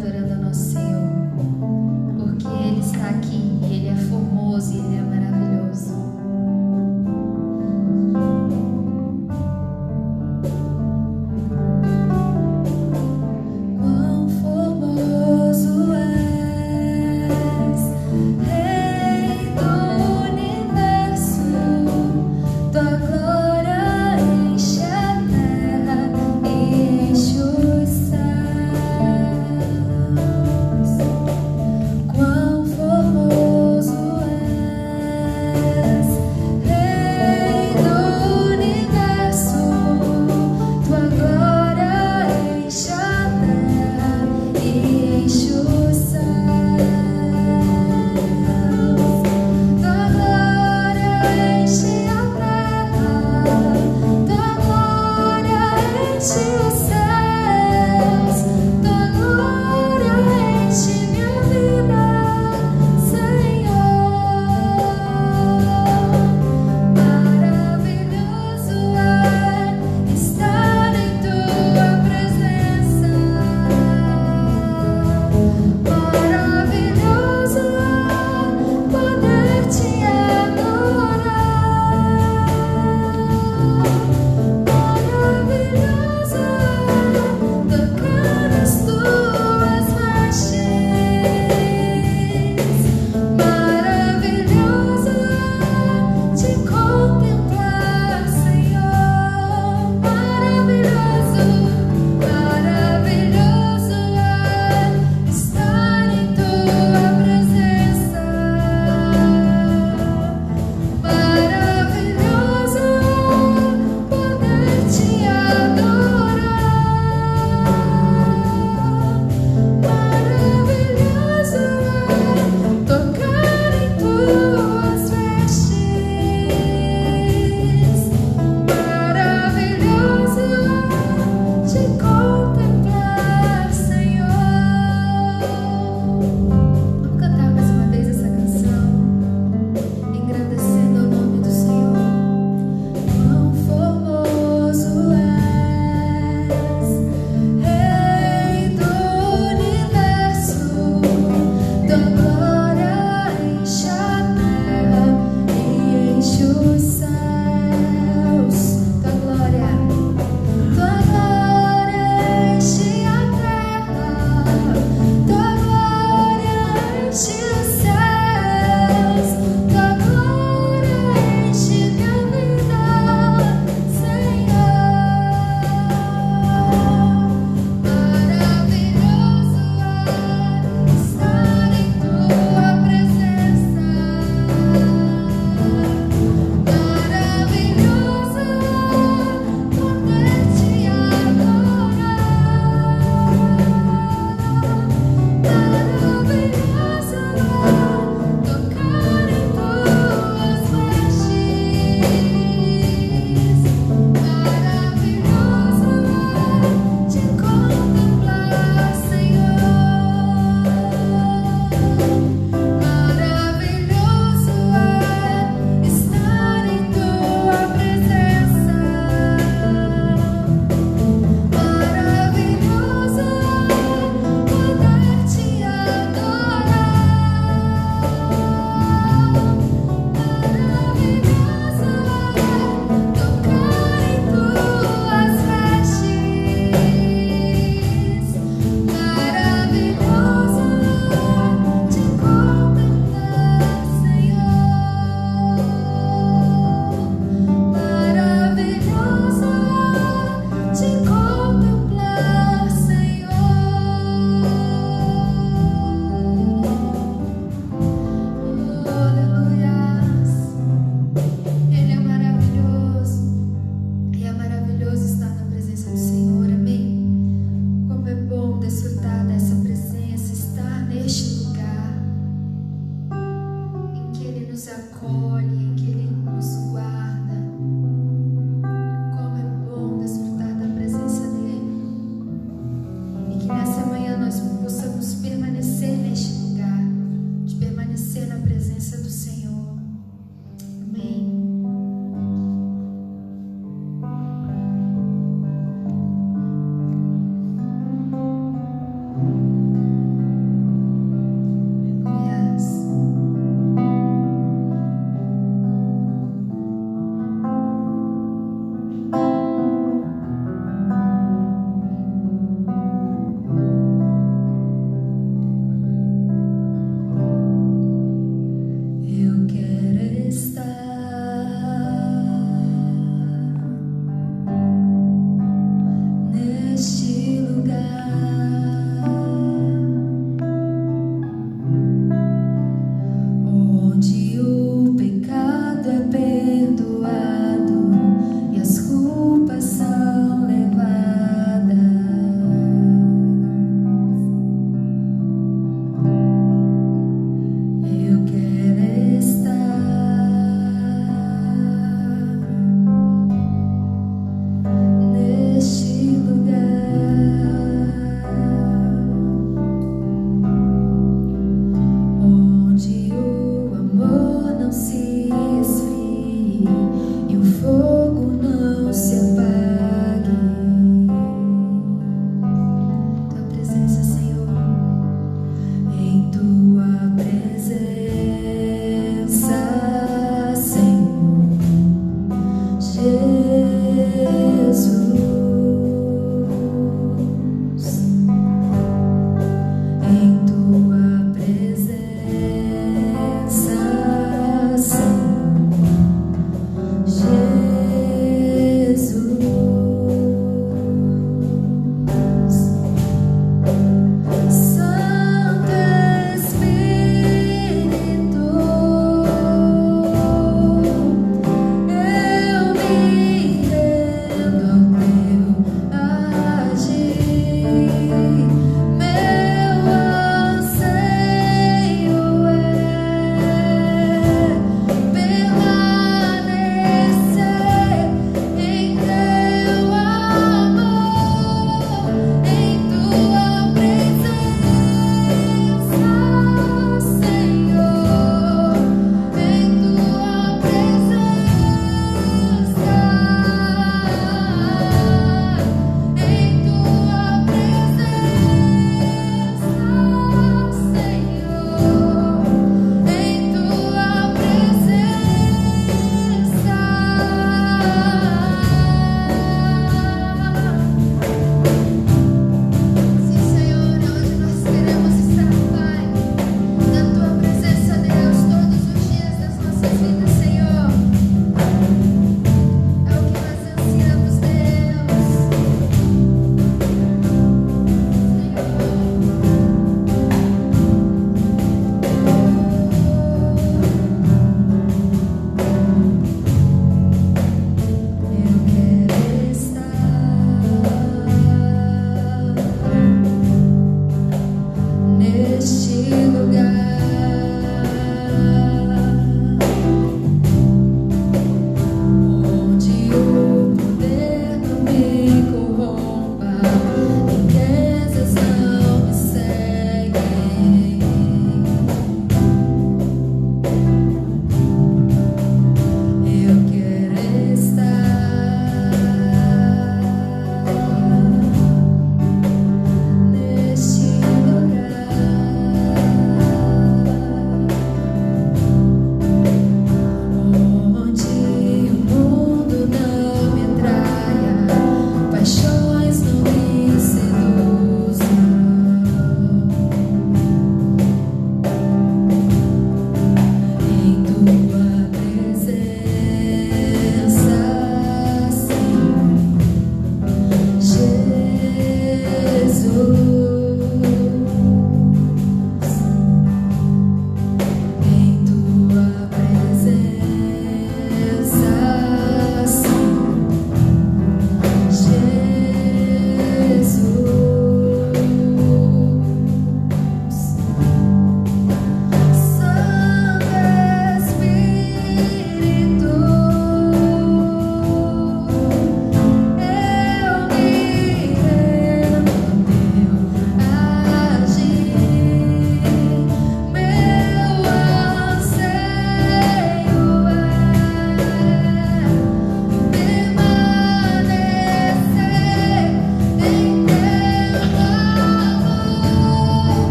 adorando ao nosso Senhor, porque Ele está aqui e Ele é formoso e Ele é maravilhoso.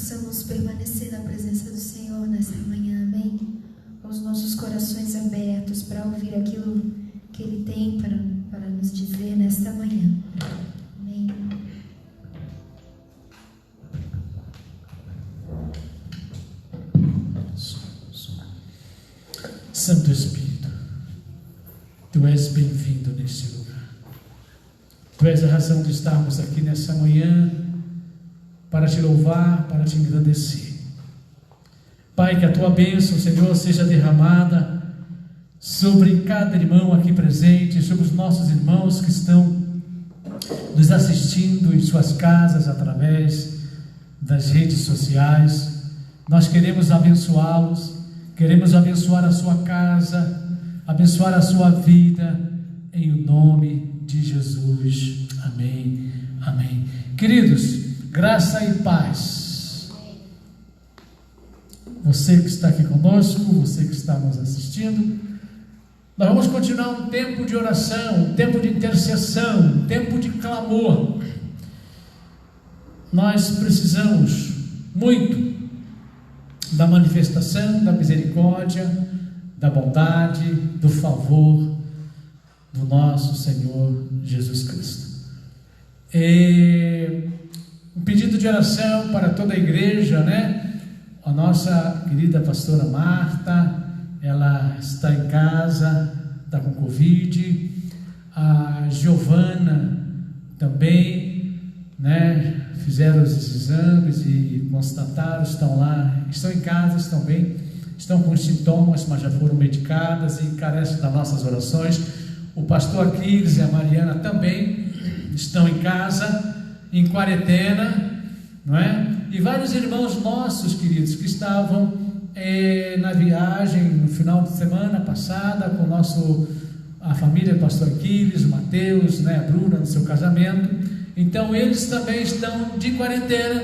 possamos permanecer na presença do Senhor nesta manhã, amém? Com os nossos corações abertos para ouvir aquilo que Ele tem para nos dizer nesta manhã, amém? Santo Espírito, Tu és bem-vindo neste lugar. Tu és a razão de estarmos aqui nessa manhã para Te louvar, para Te engrandecer. Pai, que a Tua bênção, Senhor, seja derramada sobre cada irmão aqui presente, sobre os nossos irmãos que estão nos assistindo em suas casas através das redes sociais. Nós queremos abençoá-los. Queremos abençoar a sua casa, abençoar a sua vida, em o nome de Jesus. Amém, amém. Queridos, graça e paz. Você que está aqui conosco, você que está nos assistindo, nós vamos continuar um tempo de oração, um tempo de intercessão, um tempo de clamor. Nós precisamos muito da manifestação da misericórdia, da bondade, do favor do nosso Senhor Jesus Cristo. Um pedido de oração para toda a igreja, né? A nossa querida pastora Marta, ela está em casa, está com Covid. A Giovana também, né? Fizeram os exames e constataram, estão lá, estão em casa, estão bem, estão com sintomas, mas já foram medicadas e carecem das nossas orações. O pastor Aquiles e a Mariana também estão em casa, em quarentena, não é? E vários irmãos nossos, queridos, que estavam na viagem no final de semana passada com a família do pastor Aquiles, o Mateus, né, a Bruna no seu casamento. Então eles também estão de quarentena,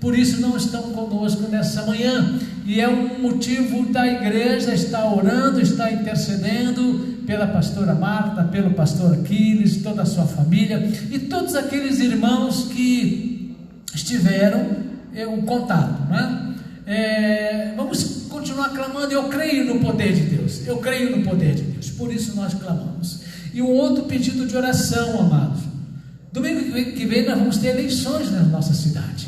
por isso não estão conosco nessa manhã, e é um motivo da igreja estar orando, estar intercedendo pela pastora Marta, pelo pastor Aquiles, toda a sua família e todos aqueles irmãos que estiveram em contato, né? Vamos continuar clamando. Eu creio no poder de Deus, eu creio no poder de Deus, por isso nós clamamos. E um outro pedido de oração, amados. Domingo que vem nós vamos ter eleições na nossa cidade,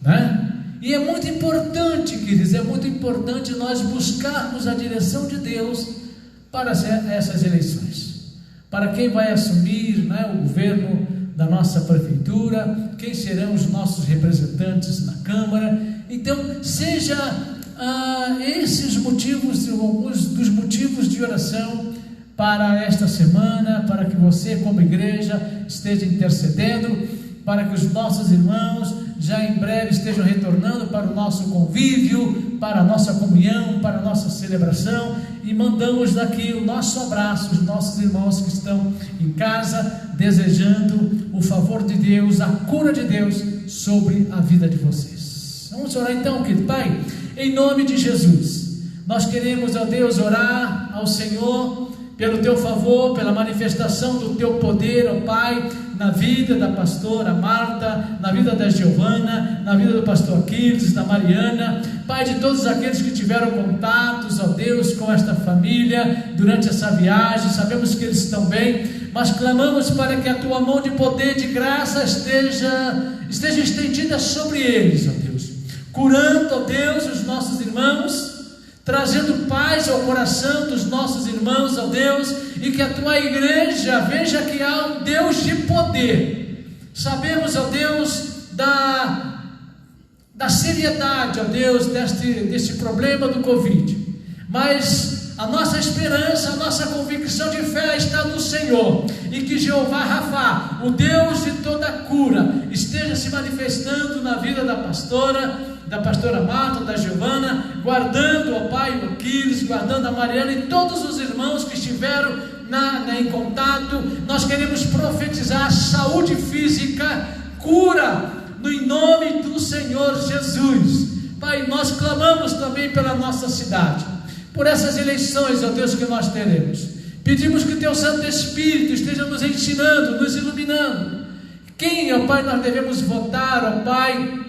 né? E é muito importante, queridos, é muito importante nós buscarmos a direção de Deus para essas eleições, para quem vai assumir, né, o governo da nossa prefeitura, quem serão os nossos representantes na Câmara. Então, seja esses motivos, alguns dos motivos de oração para esta semana, para que você como igreja esteja intercedendo, para que os nossos irmãos já em breve estejam retornando para o nosso convívio, para a nossa comunhão, para a nossa celebração, e mandamos daqui o nosso abraço aos nossos irmãos que estão em casa, desejando o favor de Deus, a cura de Deus sobre a vida de vocês. Vamos orar então, querido Pai, em nome de Jesus. Nós queremos, ó Deus, orar ao Senhor pelo Teu favor, pela manifestação do Teu poder, ó Pai, na vida da pastora Marta, na vida da Giovana, na vida do pastor Aquiles, da Mariana, Pai, de todos aqueles que tiveram contatos, ó Deus, com esta família durante essa viagem. Sabemos que eles estão bem, mas clamamos para que a Tua mão de poder, de graça esteja estendida sobre eles, ó Deus, curando, ó Deus, os nossos irmãos, trazendo paz ao coração dos nossos irmãos, ó Deus, e que a Tua igreja veja que há um Deus de poder. Sabemos, ó Deus, da seriedade, ó Deus, deste problema do Covid, mas a nossa esperança, a nossa convicção de fé está no Senhor, e que Jeová Rafá, o Deus de toda cura, esteja se manifestando na vida da pastora Marta, da Giovana, guardando, ó Pai, o Aquiles, guardando a Mariana e todos os irmãos que estiveram em contato. Nós queremos profetizar saúde física, cura, em nome do Senhor Jesus. Pai, nós clamamos também pela nossa cidade, por essas eleições, ó Deus, que nós teremos. Pedimos que Teu Santo Espírito esteja nos ensinando, nos iluminando. Quem, ó Pai, nós devemos votar, ó Pai,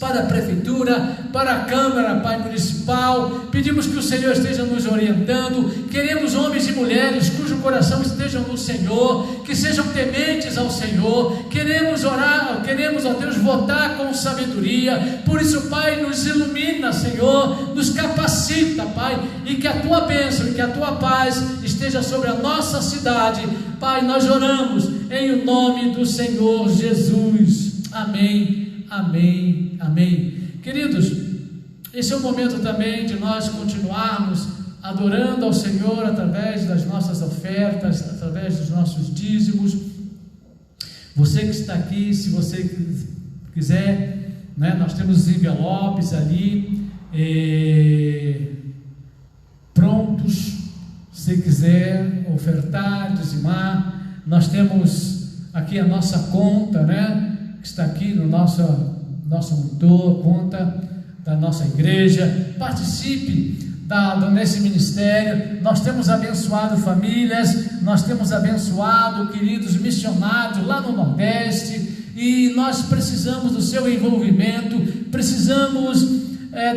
para a prefeitura, para a Câmara, Pai, municipal. Pedimos que o Senhor esteja nos orientando. Queremos homens e mulheres cujo coração estejam no Senhor, que sejam tementes ao Senhor. Queremos orar, queremos, ó Deus, votar com sabedoria. Por isso, Pai, nos ilumina, Senhor, nos capacita, Pai, e que a Tua bênção e que a Tua paz esteja sobre a nossa cidade. Pai, nós oramos em o nome do Senhor Jesus. Amém. Amém, amém. Queridos, esse é o momento também de nós continuarmos adorando ao Senhor através das nossas ofertas, através dos nossos dízimos. Você que está aqui, se você quiser, né, nós temos os envelopes ali prontos. Se quiser ofertar, dizimar, nós temos aqui a nossa conta, né, que está aqui no nosso monitor, conta da nossa igreja. Participe nesse ministério. Nós temos abençoado famílias, nós temos abençoado queridos missionários lá no Nordeste, e nós precisamos do seu envolvimento, precisamos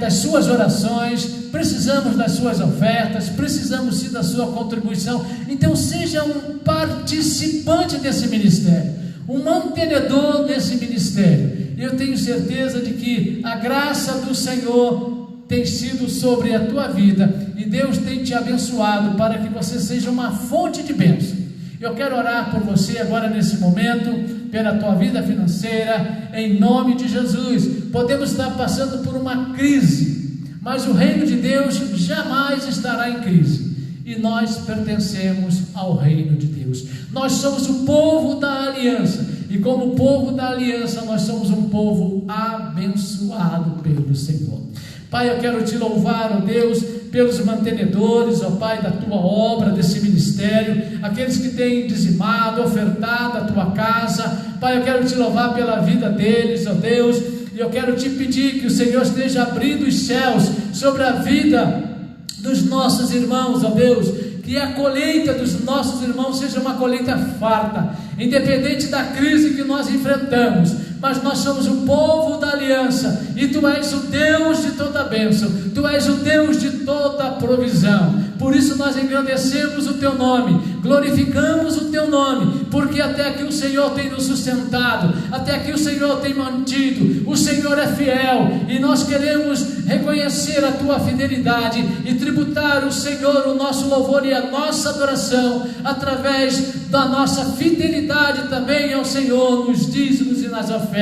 das suas orações, precisamos das suas ofertas, precisamos sim da sua contribuição. Então seja um participante desse ministério, um mantenedor desse ministério. Eu tenho certeza de que a graça do Senhor tem sido sobre a tua vida, e Deus tem te abençoado para que você seja uma fonte de bênção. Eu quero orar por você agora nesse momento, pela tua vida financeira, em nome de Jesus. Podemos estar passando por uma crise, mas o reino de Deus jamais estará em crise. E nós pertencemos ao reino de Deus. Nós somos o povo da aliança, e como povo da aliança nós somos um povo abençoado pelo Senhor. Pai, eu quero te louvar, ó Deus, pelos mantenedores, ó Pai, da tua obra, desse ministério, aqueles que têm dizimado, ofertado a tua casa. Pai, eu quero te louvar pela vida deles, ó Deus, e eu quero te pedir que o Senhor esteja abrindo os céus sobre a vida dos nossos irmãos, ó Deus, que a colheita dos nossos irmãos seja uma colheita farta, independente da crise que nós enfrentamos, mas nós somos o povo da aliança, e Tu és o Deus de toda bênção, Tu és o Deus de toda provisão. Por isso nós engrandecemos o Teu nome, glorificamos o Teu nome, porque até aqui o Senhor tem nos sustentado, até aqui o Senhor tem mantido, o Senhor é fiel, e nós queremos reconhecer a Tua fidelidade e tributar o Senhor o nosso louvor e a nossa adoração, através da nossa fidelidade também ao Senhor, nos dízimos e nas ofertas.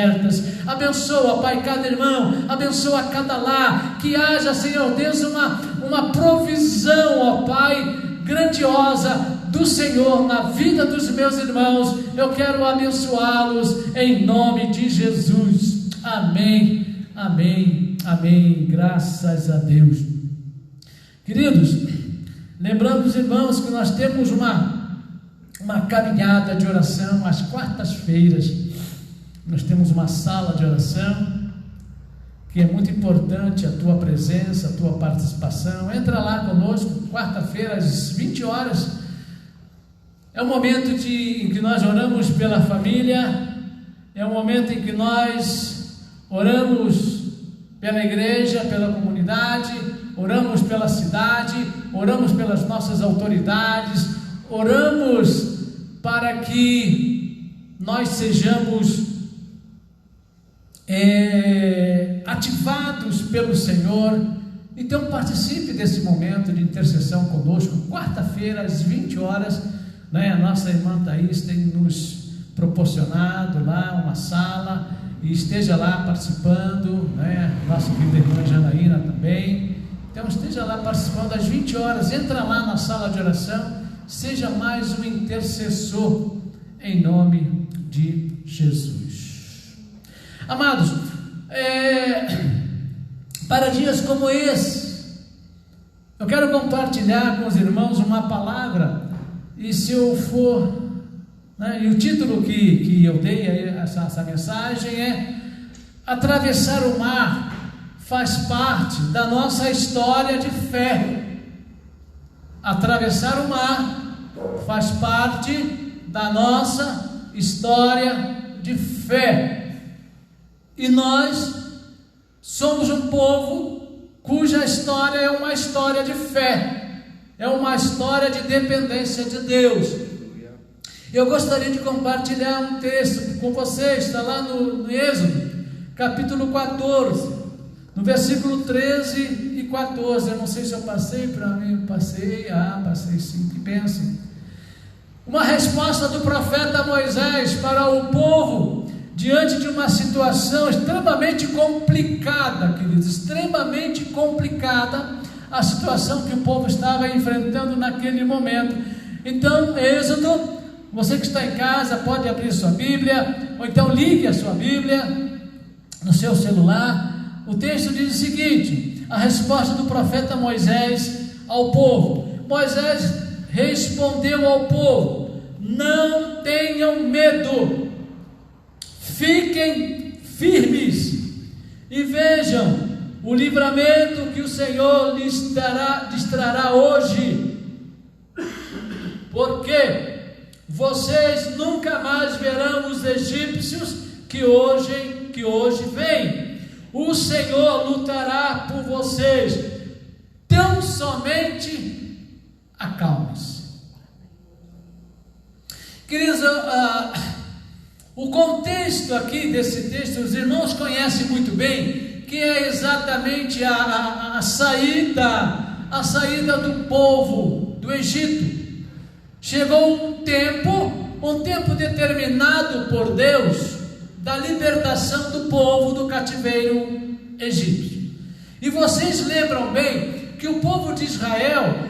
Abençoa, Pai, cada irmão, abençoa cada lar, que haja, Senhor Deus, uma provisão, ó Pai, grandiosa do Senhor na vida dos meus irmãos. Eu quero abençoá-los em nome de Jesus. Amém, amém, amém. Graças a Deus. Queridos, lembrando os irmãos que nós temos uma caminhada de oração às quartas-feiras. Nós temos uma sala de oração, que é muito importante a tua presença, a tua participação. Entra lá conosco, quarta-feira às 20 horas. É um momento em que nós oramos pela família, é um momento em que nós oramos pela igreja, pela comunidade, oramos pela cidade, oramos pelas nossas autoridades, oramos para que nós sejamos ativados pelo Senhor. Então participe desse momento de intercessão conosco, quarta-feira às 20 horas, né? A nossa irmã Thaís tem nos proporcionado lá uma sala, e esteja lá participando, né? Nossa querida irmã Janaína também. Então esteja lá participando às 20 horas, entra lá na sala de oração, seja mais um intercessor em nome de Jesus. Amados, para dias como esse, eu quero compartilhar com os irmãos uma palavra, e se eu for, né, e o título que eu dei a essa mensagem é: atravessar o mar faz parte da nossa história de fé. Atravessar o mar faz parte da nossa história de fé. E nós Somos um povo cuja história é uma história de fé, é uma história de dependência de Deus. Eu gostaria de compartilhar um texto com vocês, está lá no Êxodo, capítulo 14, no versículo 13 e 14. Eu não sei se eu passei para mim, passei sim, que bênção. Uma resposta do profeta Moisés para o povo diante de uma situação extremamente complicada, queridos, extremamente complicada, a situação que o povo estava enfrentando naquele momento. Então, Êxodo, você que está em casa pode abrir sua Bíblia, ou então ligue a sua Bíblia no seu celular. O texto diz o seguinte: a resposta do profeta Moisés ao povo. Moisés respondeu ao povo: não tenham medo, fiquem firmes e vejam o livramento que o Senhor lhes trará hoje, porque vocês nunca mais verão os egípcios que hoje vêm. O Senhor lutará por vocês, tão somente acalme-se. Queridos, o contexto aqui desse texto, os irmãos conhecem muito bem, que é exatamente a saída do povo do Egito. Chegou um tempo determinado por Deus, da libertação do povo do cativeiro egípcio. E vocês lembram bem que o povo de Israel,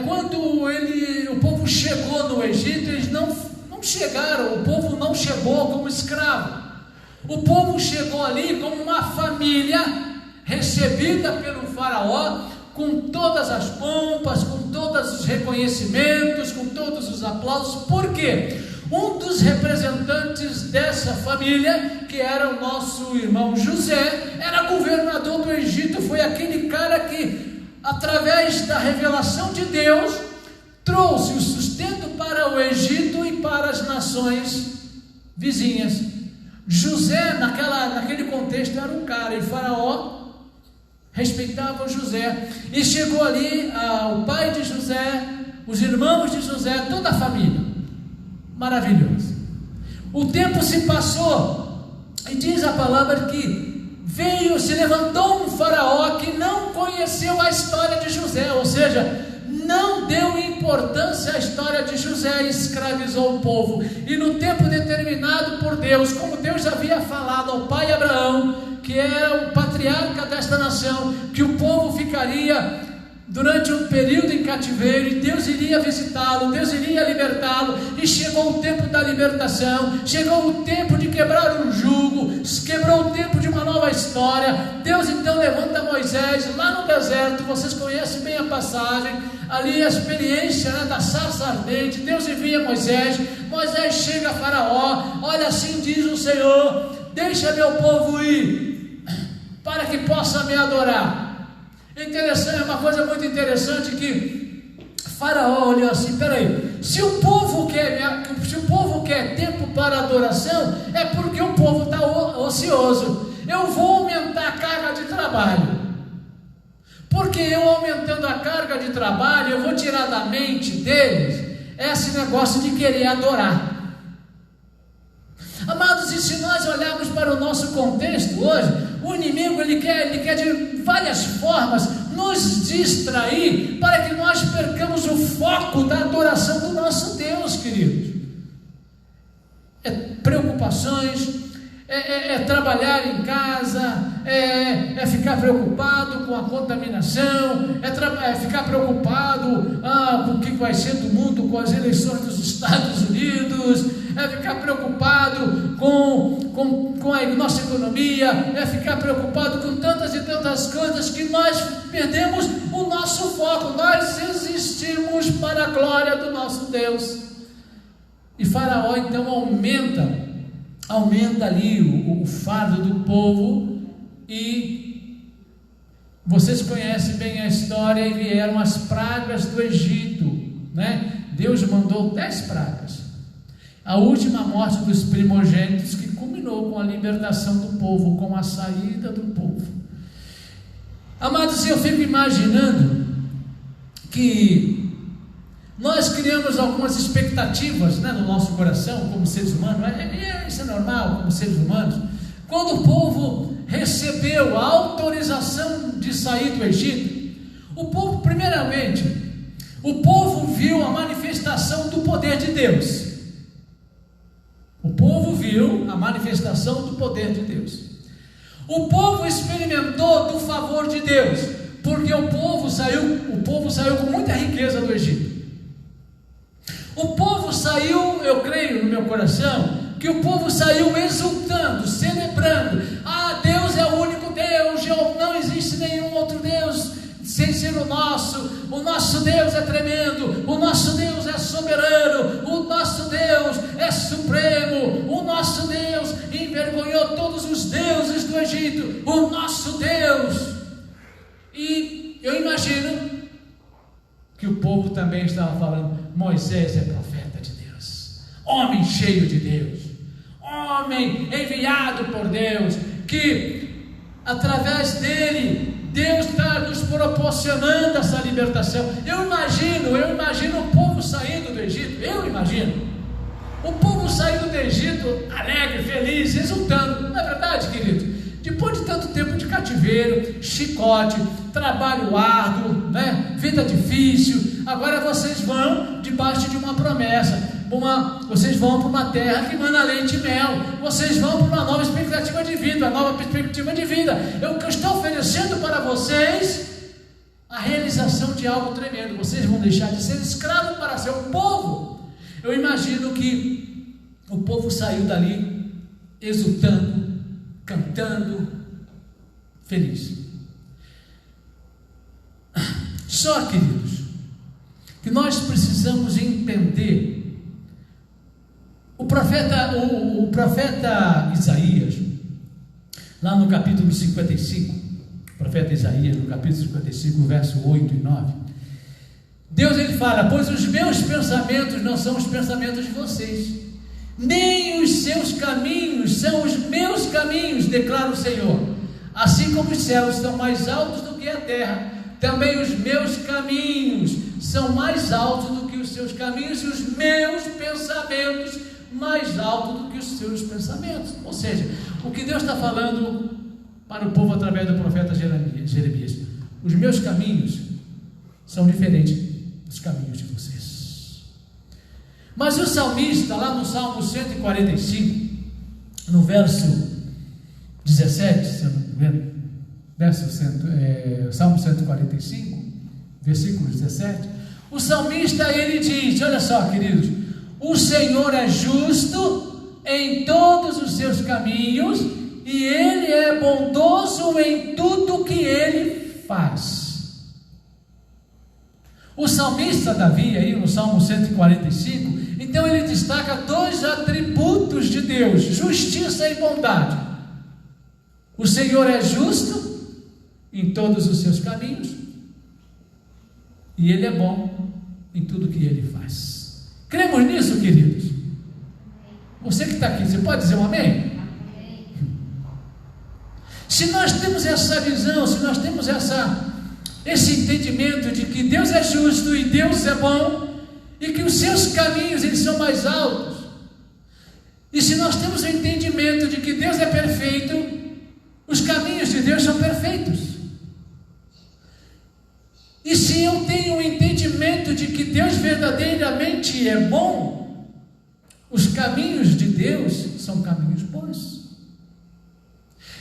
quando o povo chegou no Egito, eles não chegaram, o povo não chegou como escravo. O povo chegou ali como uma família recebida pelo faraó, com todas as pompas, com todos os reconhecimentos, com todos os aplausos. Por quê? Um dos representantes dessa família, que era o nosso irmão José, era governador do Egito. Foi aquele cara que, através da revelação de Deus, trouxe o sustento para o Egito e para as nações vizinhas. José, naquele contexto, era um cara, e o faraó respeitava José, e chegou ali o pai de José, os irmãos de José, toda a família. Maravilhoso. O tempo se passou, e diz a palavra que se levantou um faraó que não conheceu a história de José, ou seja, não deu importância à história de José, e escravizou o povo. E no tempo determinado por Deus, como Deus havia falado ao pai Abraão, que é o patriarca desta nação, que o povo ficaria durante um período em cativeiro, e Deus iria visitá-lo, Deus iria libertá-lo, e chegou o tempo da libertação, chegou o tempo de quebrar o jugo, quebrou o tempo de uma nova história. Deus então levanta Moisés lá no deserto, vocês conhecem bem a passagem, ali a experiência da sarça ardente. Deus envia Moisés chega a Faraó: olha, assim diz o Senhor, deixa meu povo ir, para que possa me adorar. É uma coisa muito interessante que Faraó olhou assim: peraí, se o povo quer tempo para adoração, é porque o povo está ocioso. Eu vou aumentar a carga de trabalho, porque eu aumentando a carga de trabalho, eu vou tirar da mente deles esse negócio de querer adorar. Amados, e se nós olharmos para o nosso contexto hoje, o inimigo ele quer de várias formas nos distrair para que nós percamos o foco da adoração do nosso Deus, queridos. Preocupações, trabalhar em casa, ficar preocupado com a contaminação, ficar preocupado com o que vai ser do mundo, com as eleições dos Estados Unidos, ficar preocupado com a nossa economia, ficar preocupado com tantas e tantas coisas que nós perdemos o nosso foco. Nós existimos para a glória do nosso Deus. E Faraó então aumenta ali o fardo do povo, e vocês conhecem bem a história, e vieram as pragas do Egito, né? Deus mandou 10 pragas, A última morte dos primogênitos que culminou com a libertação do povo, com a saída do povo. Amados, eu fico imaginando que nós criamos algumas expectativas, né, no nosso coração, como seres humanos. Isso é normal, como seres humanos. Quando o povo recebeu a autorização de sair do Egito, o povo, primeiramente, o povo viu a manifestação do poder de Deus. O povo viu a manifestação do poder de Deus. O povo experimentou do favor de Deus, porque o povo saiu com muita riqueza do Egito. O povo saiu, eu creio no meu coração, que o povo saiu exultando, celebrando. Deus é o único Deus, não existe nenhum outro Deus sem ser o nosso Deus é tremendo, o nosso Deus é soberano, o nosso Deus é supremo, o nosso Deus envergonhou todos os deuses do Egito, o nosso Deus. E eu imagino que o povo também estava falando: Moisés é profeta de Deus, homem cheio de Deus, homem enviado por Deus, que através dele Deus está nos proporcionando essa libertação. Eu imagino o povo saindo do Egito, o povo saindo do Egito alegre, feliz, exultando. Não é verdade, querido? Depois de tanto tempo de cativeiro, chicote, trabalho árduo, né? Vida difícil, agora vocês vão debaixo de uma promessa, vocês vão para uma terra que manda leite e mel, vocês vão para uma nova expectativa de vida, Eu estou oferecendo para vocês a realização de algo tremendo. Vocês vão deixar de ser escravos para ser um povo. Eu imagino que o povo saiu dali exultando, cantando, feliz. Só, queridos, que nós precisamos entender. O profeta Isaías, lá no capítulo 55, o profeta Isaías, no capítulo 55, verso 8 e 9, Deus ele fala: pois os meus pensamentos não são os pensamentos de vocês, nem os seus caminhos são os meus caminhos, declara o Senhor. Assim como os céus estão mais altos do que a terra, também os meus caminhos são mais altos do que os seus caminhos, e os meus pensamentos mais altos do que os seus pensamentos. Ou seja, o que Deus está falando para o povo através do profeta Jeremias: os meus caminhos são diferentes dos caminhos de vocês. Mas o salmista, lá no Salmo 145, no verso 17, se eu não me engano, Salmo 145, versículo 17, o salmista ele diz: olha só, queridos, o Senhor é justo em todos os seus caminhos, e Ele é bondoso em tudo que Ele faz. O salmista Davi, aí no Salmo 145, então ele destaca dois atributos de Deus: justiça e bondade. O Senhor é justo em todos os seus caminhos, e Ele é bom em tudo que Ele faz. Cremos nisso, queridos? Você que está aqui, você pode dizer um amém? Se nós temos essa visão, se nós temos esse entendimento de que Deus é justo e Deus é bom, e que os seus caminhos eles são mais altos, e se nós temos o entendimento de que Deus é perfeito, os caminhos de Deus são perfeitos, e se eu tenho o entendimento de que Deus verdadeiramente é bom, os caminhos de Deus são caminhos bons.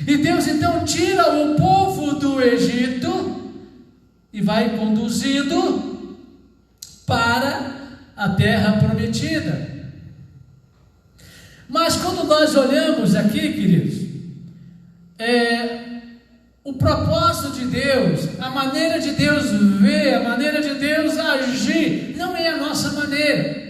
E Deus então tira o povo do Egito e vai conduzindo para a terra prometida. Mas quando nós olhamos aqui, queridos, o propósito de Deus, a maneira de Deus ver, a maneira de Deus agir, não é a nossa maneira.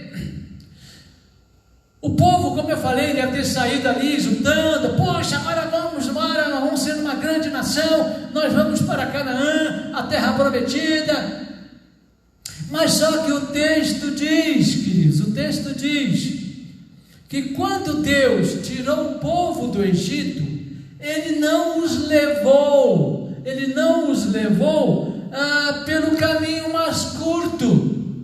O povo, como eu falei, deve ter saído ali exultando: poxa, agora vamos embora, nós vamos ser uma grande nação, nós vamos para Canaã, a terra prometida. Mas só que o texto diz, queridos, que quando Deus tirou o povo do Egito, Ele não os levou pelo caminho mais curto.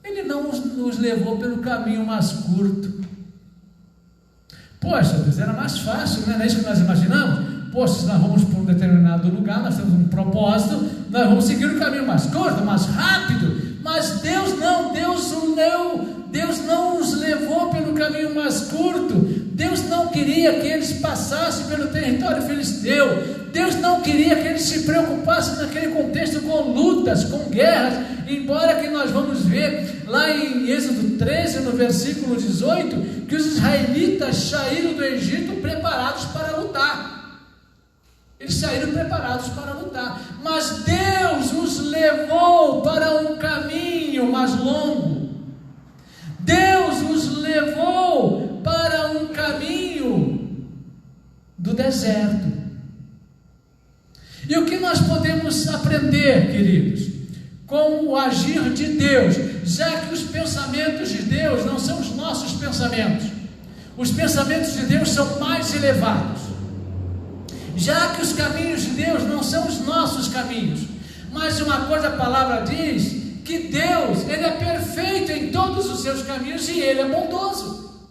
Ele não nos levou pelo caminho mais curto. Poxa, Deus, era mais fácil, não é isso que nós imaginamos? Poxa, se nós vamos para um determinado lugar, nós temos um propósito, nós vamos seguir o caminho mais curto, mais rápido. Mas Deus não, Deus não os levou pelo caminho mais curto. Deus não queria que eles passassem pelo território filisteu. Deus não queria que eles se preocupassem naquele contexto com lutas, com guerras, embora que nós vamos ver lá em Êxodo 13, no versículo 18, que os israelitas saíram do Egito preparados para lutar. Eles saíram preparados para lutar, mas Deus os levou para um caminho mais longo. Deus os levou para um caminho do deserto. E o que nós podemos aprender, queridos, com o agir de Deus, já que os pensamentos de Deus não são os nossos pensamentos, os pensamentos de Deus são mais elevados. Já que os caminhos de Deus não são os nossos caminhos, mas uma coisa a palavra diz, que Deus, Ele é perfeito em todos os seus caminhos e Ele é bondoso.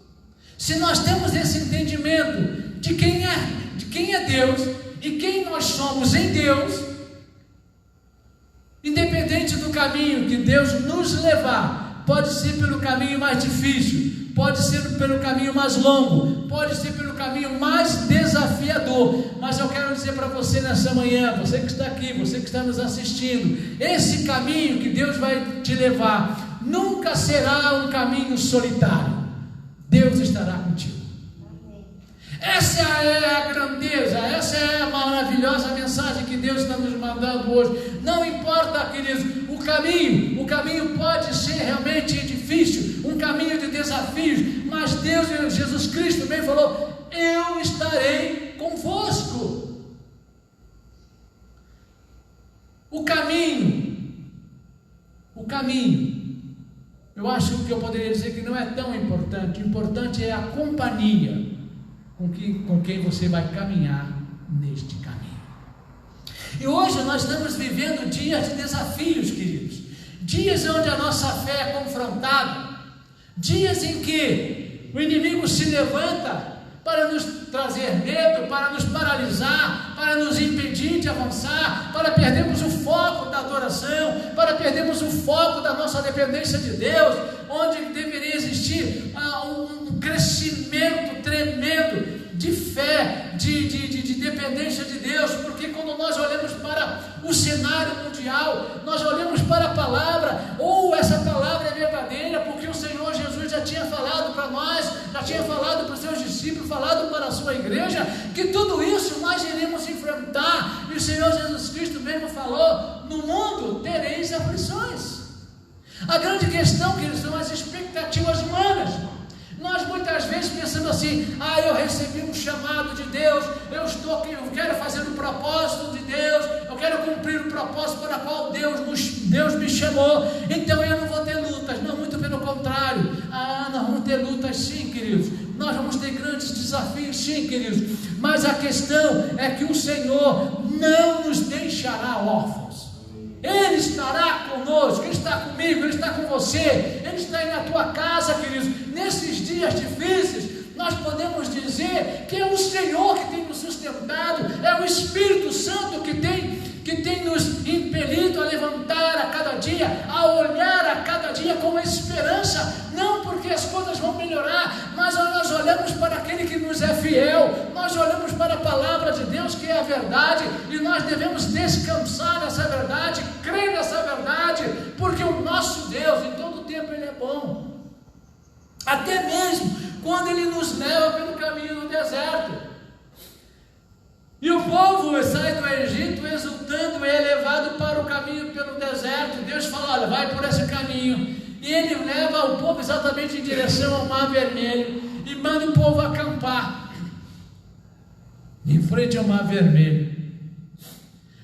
Se nós temos esse entendimento de quem é Deus e quem nós somos em Deus, independente do caminho que Deus nos levar, pode ser pelo caminho mais difícil, pode ser pelo caminho mais longo, pode ser pelo caminho mais desafiador, mas eu quero dizer para você nessa manhã, você que está aqui, você que está nos assistindo, esse caminho que Deus vai te levar, nunca será um caminho solitário. Deus estará contigo. Essa é a grandeza, essa é a maravilhosa mensagem que Deus está nos mandando hoje. Não importa, queridos, o caminho pode ser realmente difícil, um caminho de desafios, mas Deus, Jesus Cristo também falou: eu estarei convosco. O caminho, eu acho que eu poderia dizer que não é tão importante. O importante é a companhia com quem você vai caminhar neste caminho. E hoje nós estamos vivendo dias de desafios, queridos, dias onde a nossa fé é confrontada, dias em que o inimigo se levanta para nos trazer medo, para nos paralisar, para nos impedir de avançar, para perdermos o foco da adoração, para perdermos o foco da nossa dependência de Deus, onde deveria existir um crescimento tremendo de fé, de dependência de Deus, porque quando nós olhamos para o cenário mundial, nós olhamos para a palavra, ou essa palavra é verdadeira, porque o Senhor Jesus já tinha falado para nós, já tinha falado para os seus discípulos, falado para a sua igreja, que tudo isso nós iremos enfrentar, e o Senhor Jesus Cristo mesmo falou: no mundo tereis aflições. A grande questão, que são as expectativas humanas. Nós muitas vezes pensamos assim: eu recebi um chamado de Deus, eu quero fazer um propósito de Deus, eu quero cumprir o propósito para o qual Deus me chamou, então eu não vou ter lutas. Não, muito pelo contrário. Nós vamos ter lutas sim, queridos, nós vamos ter grandes desafios sim, queridos, mas a questão é que o Senhor não nos deixará órfãos. Ele estará conosco, Ele está comigo, Ele está com você, Ele está aí na tua casa, queridos. Nesses dias difíceis, nós podemos dizer que é o Senhor que tem nos sustentado, é o Espírito Santo que tem nos impelido a levantar a cada dia, a olhar a cada dia com esperança, não porque as coisas vão melhorar, mas nós olhamos para aquele que nos é fiel, nós olhamos para a palavra de Deus, que é a verdade, e nós devemos descansar nessa verdade, crer nessa verdade, porque o nosso Deus, em todo tempo, Ele é bom, até mesmo quando Ele nos leva pelo caminho do deserto. E o povo sai do Egito exultando, é levado para o caminho pelo deserto. Deus fala: olha, vai por esse caminho. E Ele leva o povo exatamente em direção ao Mar Vermelho e manda o povo acampar em frente ao Mar Vermelho.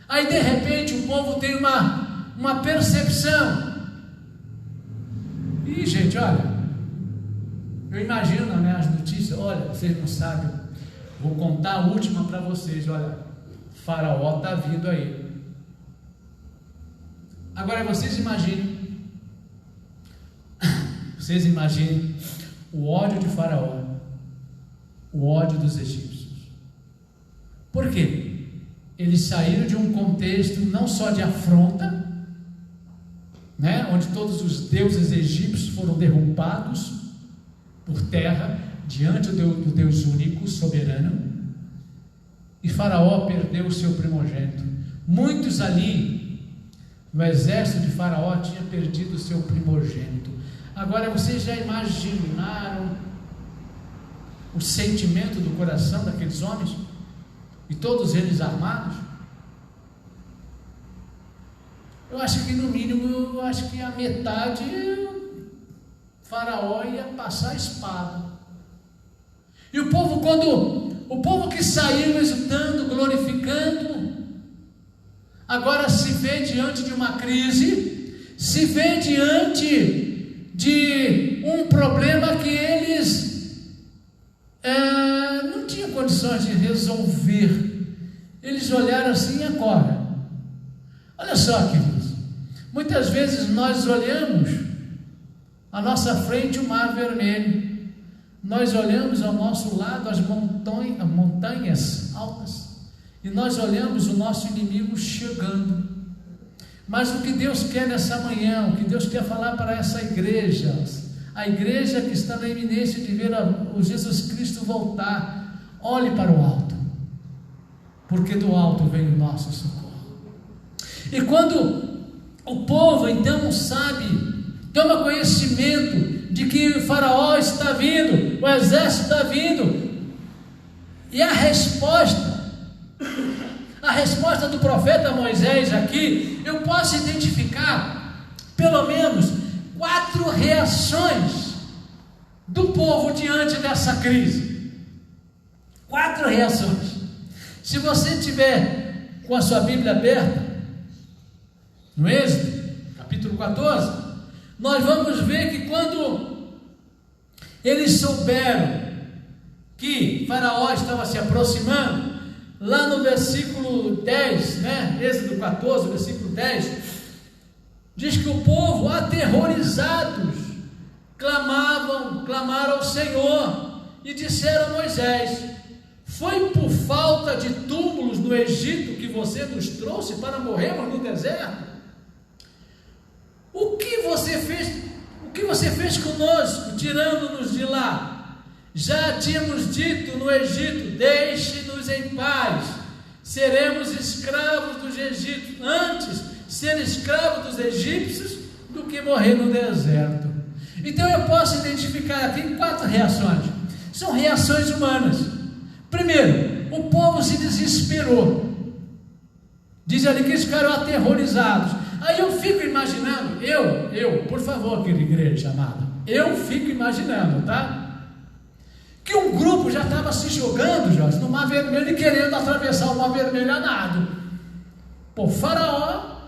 Aí de repente o povo tem uma percepção, E, gente, olha, eu imagino, né, as notícias. Olha, vocês não sabem, vou contar a última para vocês. Olha, Faraó está vindo aí. Agora vocês imaginem o ódio de Faraó, o ódio dos egípcios. Por quê? Eles saíram de um contexto não só de afronta, né, onde todos os deuses egípcios foram derrubados por terra diante do Deus único, soberano, e Faraó perdeu o seu primogênito. Muitos ali no exército de Faraó tinham perdido o seu primogênito. Agora vocês já imaginaram o sentimento do coração daqueles homens? E todos eles armados? Eu acho que no mínimo, a metade Faraó ia passar a espada. E o povo que saiu exultando, glorificando, agora se vê diante de uma crise, se vê diante de um problema que eles não tinham condições de resolver. Eles olharam assim: e agora? Olha só, queridos, muitas vezes nós olhamos à nossa frente o mar vermelho, nós olhamos ao nosso lado as montanhas altas, e nós olhamos o nosso inimigo chegando. Mas o que Deus quer nessa manhã, o que Deus quer falar para essa igreja, a igreja que está na iminência de ver o Jesus Cristo voltar: olhe para o alto, porque do alto vem o nosso socorro. E quando o povo então toma conhecimento de que o Faraó está vindo, o exército está vindo, e a resposta do profeta Moisés aqui, eu posso identificar pelo menos 4 reações do povo diante dessa crise. 4 reações. Se você tiver com a sua Bíblia aberta, no Êxodo, capítulo 14, nós vamos ver que quando eles souberam que Faraó estava se aproximando, lá no versículo 10, né? Êxodo 14, versículo 10, diz que o povo, aterrorizados, clamaram ao Senhor e disseram a Moisés: foi por falta de túmulos no Egito que você nos trouxe para morrermos no deserto? O que você fez conosco, tirando-nos de lá? Já tínhamos dito no Egito: deixe-nos em paz, seremos escravos dos egípcios, antes ser escravo dos egípcios do que morrer no deserto. Então eu posso identificar aqui 4 reações, são reações humanas. Primeiro, o povo se desesperou, diz ali que eles ficaram aterrorizados. Aí eu fico imaginando, por favor, querida igreja amada, eu fico imaginando, tá? Que um grupo já estava se jogando, Jorge, no Mar Vermelho e querendo atravessar o Mar Vermelho a nado. Pô, Faraó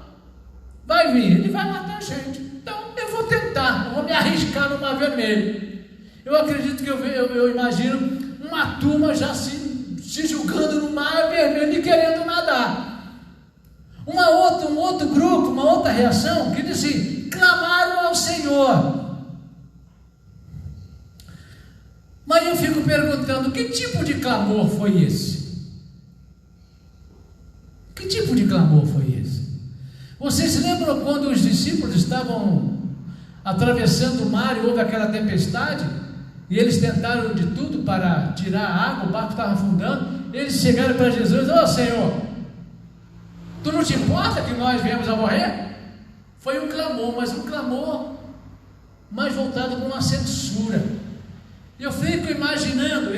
vai vir, ele vai matar a gente. Então eu vou tentar, eu vou me arriscar no Mar Vermelho. Eu acredito que eu imagino uma turma já se julgando no Mar Vermelho e querendo nadar. Um outro grupo, uma outra reação, que diz assim: clamaram ao Senhor. Mas eu fico perguntando: que tipo de clamor foi esse? Que tipo de clamor foi esse? Vocês se lembram quando os discípulos estavam atravessando o mar e houve aquela tempestade? E eles tentaram de tudo para tirar a água, o barco estava afundando. Eles chegaram para Jesus: ó Senhor, tu não te importa que nós viemos a morrer? Foi um clamor, mas um clamor mais voltado para uma censura. Eu fico imaginando,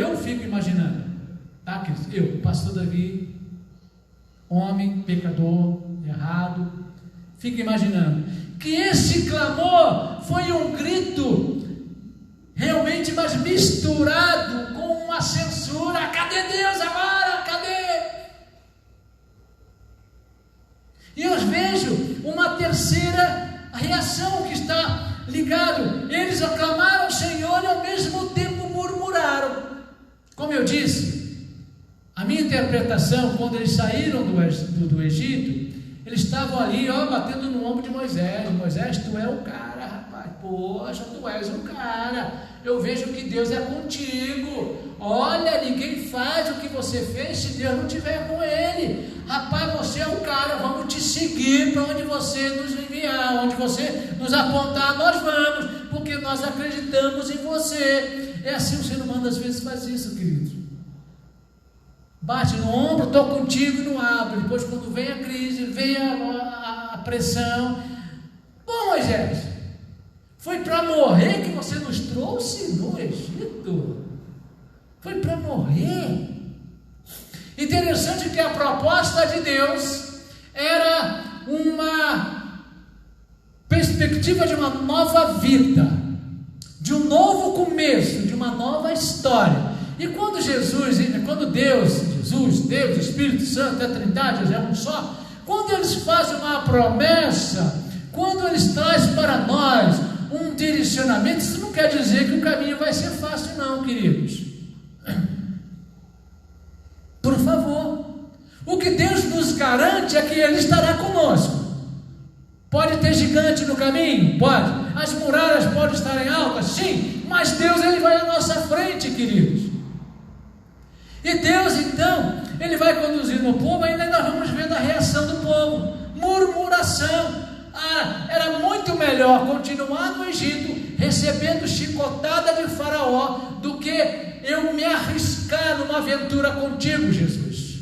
tá, eu, pastor Davi, homem, pecador, errado, fico imaginando que esse clamor foi um grito realmente, mas misturado com uma censura. Cadê Deus agora? Cadê? E eu vejo uma terceira reação que está ligado? Eles aclamaram o Senhor e ao mesmo tempo murmuraram. Como eu disse, a minha interpretação, quando eles saíram do Egito, eles estavam ali, batendo no ombro de Moisés. Moisés, tu é o cara, rapaz. Poxa, tu és o cara. Eu vejo que Deus é contigo. Olha, ninguém faz o que você fez se Deus não estiver com ele. Rapaz, você é o cara. Vamos te seguir para onde você nos enviar, onde você nos apontar, nós vamos, porque nós acreditamos em você. É assim o ser humano às vezes faz isso, queridos. Bate no ombro, estou contigo e não abre. Depois, quando vem a crise, vem a pressão. Bom, Moisés, foi para morrer que você nos trouxe no Egito? Foi para morrer? Interessante que a proposta de Deus era uma perspectiva de uma nova vida, de um novo começo, de uma nova história. E quando Deus, Espírito Santo, a Trindade é um só, quando eles fazem uma promessa, quando eles trazem para nós um direcionamento, isso não quer dizer que o caminho vai ser fácil não, queridos. Por favor, o que Deus nos garante é que Ele estará conosco. Pode ter gigante no caminho? Pode. As muralhas podem estar em altas? Sim, mas Deus, Ele vai à nossa frente, queridos. E Deus, então, Ele vai conduzindo o povo. Ainda nós vamos vendo a reação do povo, murmuração. Era muito melhor continuar no Egito, recebendo chicotada de Faraó, do que eu me arriscar numa aventura contigo, Jesus.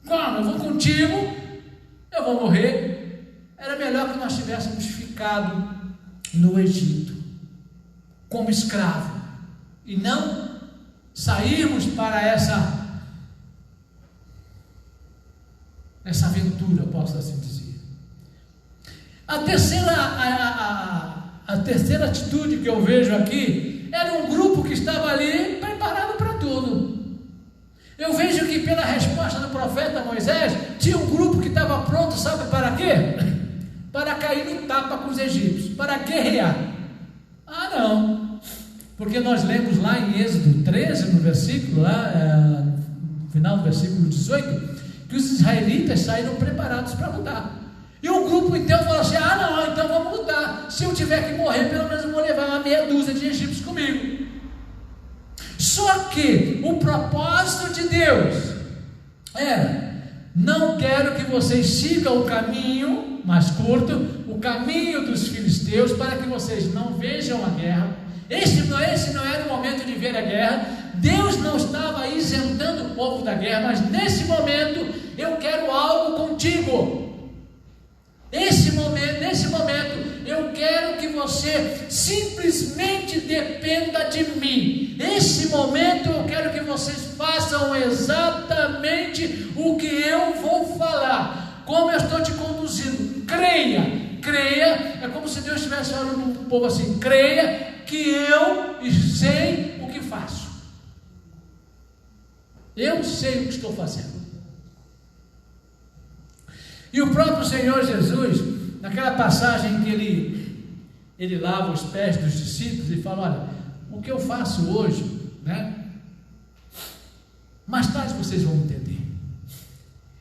Como? Eu vou contigo, eu vou morrer. Era melhor que nós tivéssemos ficado no Egito, como escravo, e não sairmos para essa aventura, posso assim dizer. A terceira atitude que eu vejo aqui era um grupo que estava ali preparado para tudo. Eu vejo que pela resposta do profeta Moisés, tinha um grupo que estava pronto, sabe para quê? Para cair no tapa com os egípcios, para guerrear. Não, porque nós lemos lá em Êxodo 13, no versículo, no final do versículo 18, que os israelitas saíram preparados para lutar. E o grupo então falou assim: não, então vamos lutar. Se eu tiver que morrer, pelo menos eu vou levar uma meia dúzia de egípcios comigo. Só que o propósito de Deus era: não quero que vocês sigam o caminho mais curto, o caminho dos filisteus, para que vocês não vejam a guerra. Esse não era o momento de ver a guerra. Deus não estava isentando o povo da guerra, mas nesse momento eu quero algo contigo. Nesse momento, eu quero que você simplesmente dependa de mim. Nesse momento, eu quero que vocês façam exatamente o que eu vou falar. Como eu estou te conduzindo, creia. É como se Deus estivesse falando para o povo assim: creia que eu sei o que faço. Eu sei o que estou fazendo. E o próprio Senhor Jesus, naquela passagem que ele lava os pés dos discípulos e fala: olha, o que eu faço hoje, mais tarde vocês vão entender.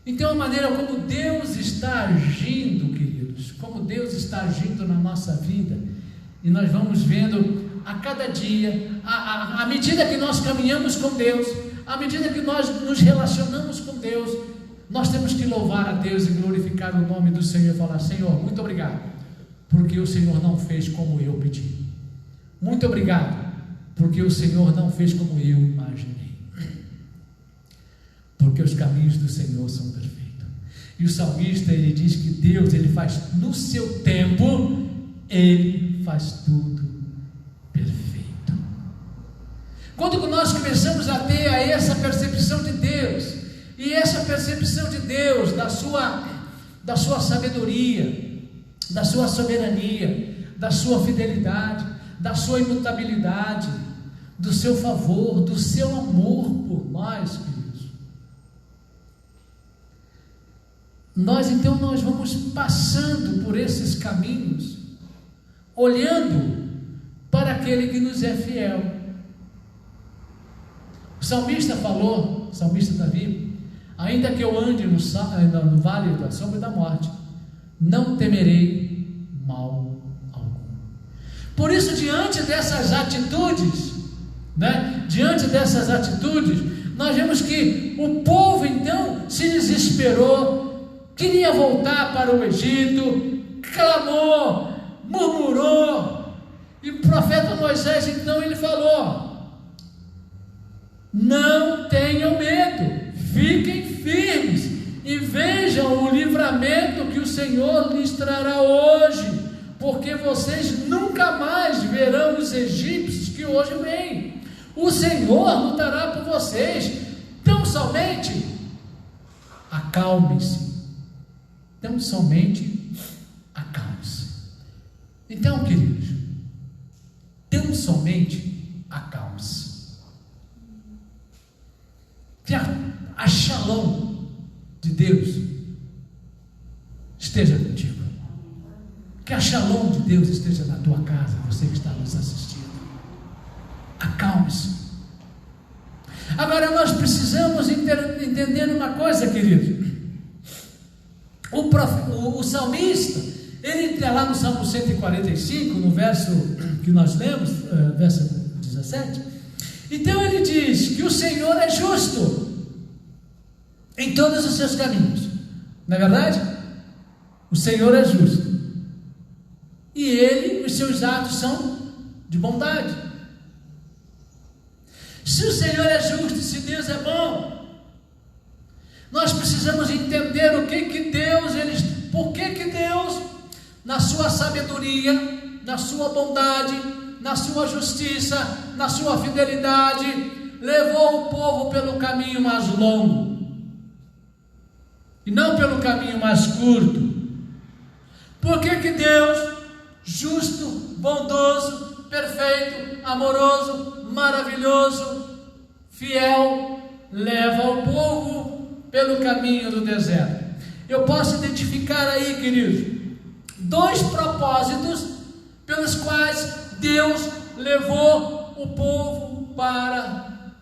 Então a maneira como Deus está agindo, queridos, como Deus está agindo na nossa vida, e nós vamos vendo a cada dia, à medida que nós caminhamos com Deus, à medida que nós nos relacionamos com Deus, nós temos que louvar a Deus e glorificar o nome do Senhor e falar: Senhor, muito obrigado, porque o Senhor não fez como eu pedi. Muito obrigado, porque o Senhor não fez como eu imaginei. Porque os caminhos do Senhor são perfeitos. E o salmista, ele diz que Deus, ele faz no seu tempo, ele faz tudo perfeito. Quando nós começamos a ter essa percepção de Deus, e essa percepção de Deus, da sua sabedoria, da sua soberania, da sua fidelidade, da sua imutabilidade, do seu favor, do seu amor por nós, queridos, nós vamos passando por esses caminhos, olhando para aquele que nos é fiel. O salmista falou, o salmista Davi: ainda que eu ande no vale da sombra da morte, não temerei mal algum. Por isso, diante dessas atitudes, nós vemos que o povo então se desesperou, queria voltar para o Egito, clamou, murmurou, e o profeta Moisés então ele falou: não tenham medo, fiquem firmes e vejam o livramento que o Senhor lhes trará hoje, porque vocês nunca mais verão os egípcios que hoje vêm. O Senhor lutará por vocês. Tão somente acalme-se. Tão somente acalme-se. Então, queridos, tão somente acalme-se. Que a shalom de Deus esteja contigo. Que a shalom de Deus esteja na tua casa, você que está nos assistindo. Acalme-se. Agora nós precisamos entender uma coisa, querido. O salmista, ele está lá no Salmo 145, no verso que nós lemos, verso 17. Então ele diz que o Senhor é justo em todos os seus caminhos. Não é verdade? O Senhor é justo. E os seus atos são de bondade. Se o Senhor é justo, se Deus é bom, nós precisamos entender por que Deus, na sua sabedoria, na sua bondade, na sua justiça, na sua fidelidade, levou o povo pelo caminho mais longo, e não pelo caminho mais curto. Por que Deus, justo, bondoso, perfeito, amoroso, maravilhoso, fiel, leva o povo pelo caminho do deserto? Eu posso identificar aí, queridos, 2 propósitos pelos quais Deus levou o povo para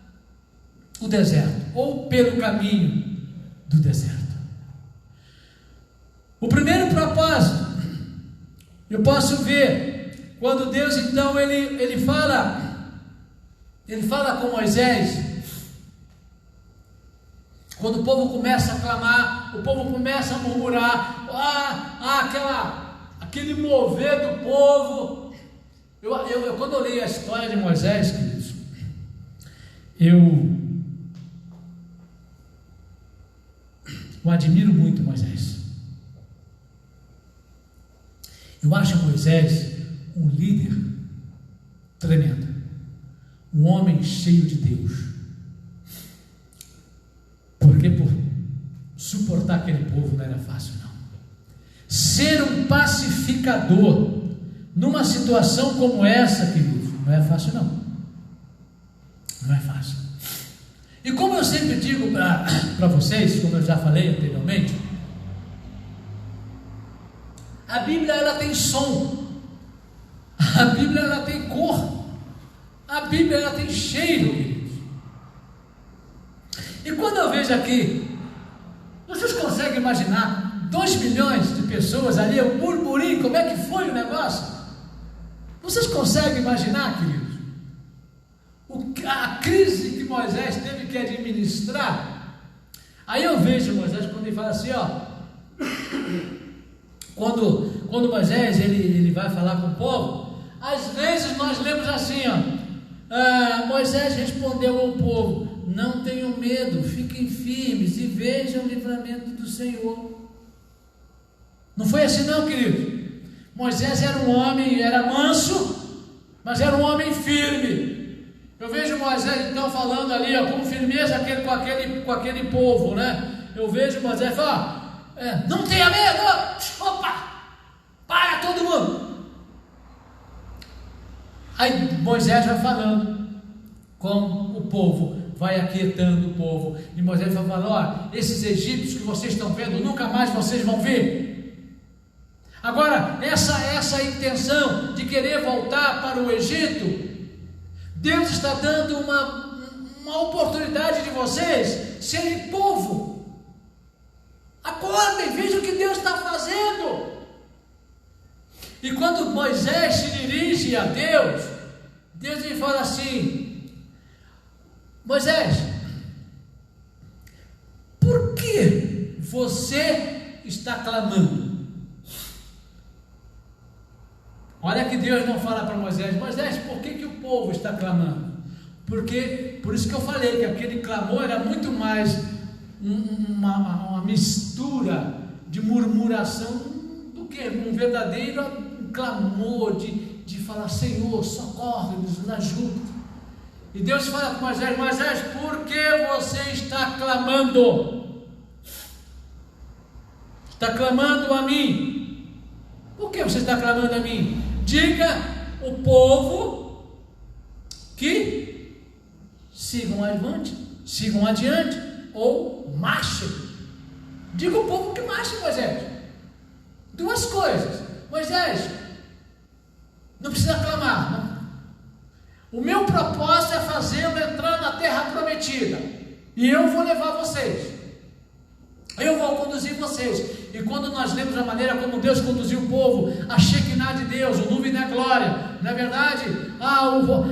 o deserto, ou pelo caminho do deserto. O primeiro propósito, eu posso ver quando Deus então ele fala com Moisés. Quando o povo começa a clamar, o povo começa a murmurar, aquele mover do povo. Quando eu li a história de Moisés, queridos, eu admiro muito Moisés. Eu acho Moisés um líder tremendo, um homem cheio de Deus, porque por suportar aquele povo não era fácil não. Ser um pacificador numa situação como essa, queridos, não é fácil não é fácil. E como eu sempre digo para vocês, como eu já falei anteriormente, a Bíblia ela tem som, a Bíblia ela tem cor, a Bíblia ela tem cheiro, queridos. E quando eu vejo aqui, vocês conseguem imaginar 2 milhões de pessoas ali, o burburinho, como é que foi o negócio? Vocês conseguem imaginar, queridos, a crise que Moisés teve que administrar? Aí eu vejo Moisés quando ele fala assim, quando Moisés ele vai falar com o povo, às vezes nós lemos assim, Moisés respondeu ao povo: não tenham medo, fiquem firmes e vejam o livramento do Senhor. Não foi assim não, querido. Moisés era um homem, era manso, mas era um homem firme. Eu vejo Moisés então falando ali, com firmeza com aquele povo, né? Eu vejo Moisés falar: não tenha medo, opa, para todo mundo. Aí Moisés vai falando com o povo, vai aquietando o povo, e Moisés vai falando: esses egípcios que vocês estão vendo, nunca mais vocês vão ver. Agora, essa intenção de querer voltar para o Egito, Deus está dando uma oportunidade de vocês serem povo. Acordem, vejam o que Deus está fazendo. E quando Moisés se dirige a Deus, Deus lhe fala assim: Moisés, por que você está clamando? Olha que Deus não fala para Moisés: Moisés, por que o povo está clamando? Porque, por isso que eu falei que aquele clamor era muito mais uma mistura de murmuração do que um verdadeiro clamor de falar: Senhor, socorre-nos, nos ajude. E Deus fala para Moisés: Moisés, por que você está clamando? Está clamando a mim. Por que você está clamando a mim? Diga o povo que sigam adiante, ou marchem. Diga o povo que marche, Moisés. Duas coisas. Moisés, não precisa clamar, não. O meu propósito é fazê-lo entrar na terra prometida, e eu vou levar vocês, eu vou conduzir vocês. E quando nós lemos a maneira como Deus conduziu o povo, a Shekinah de Deus, o nuvem da glória, na verdade,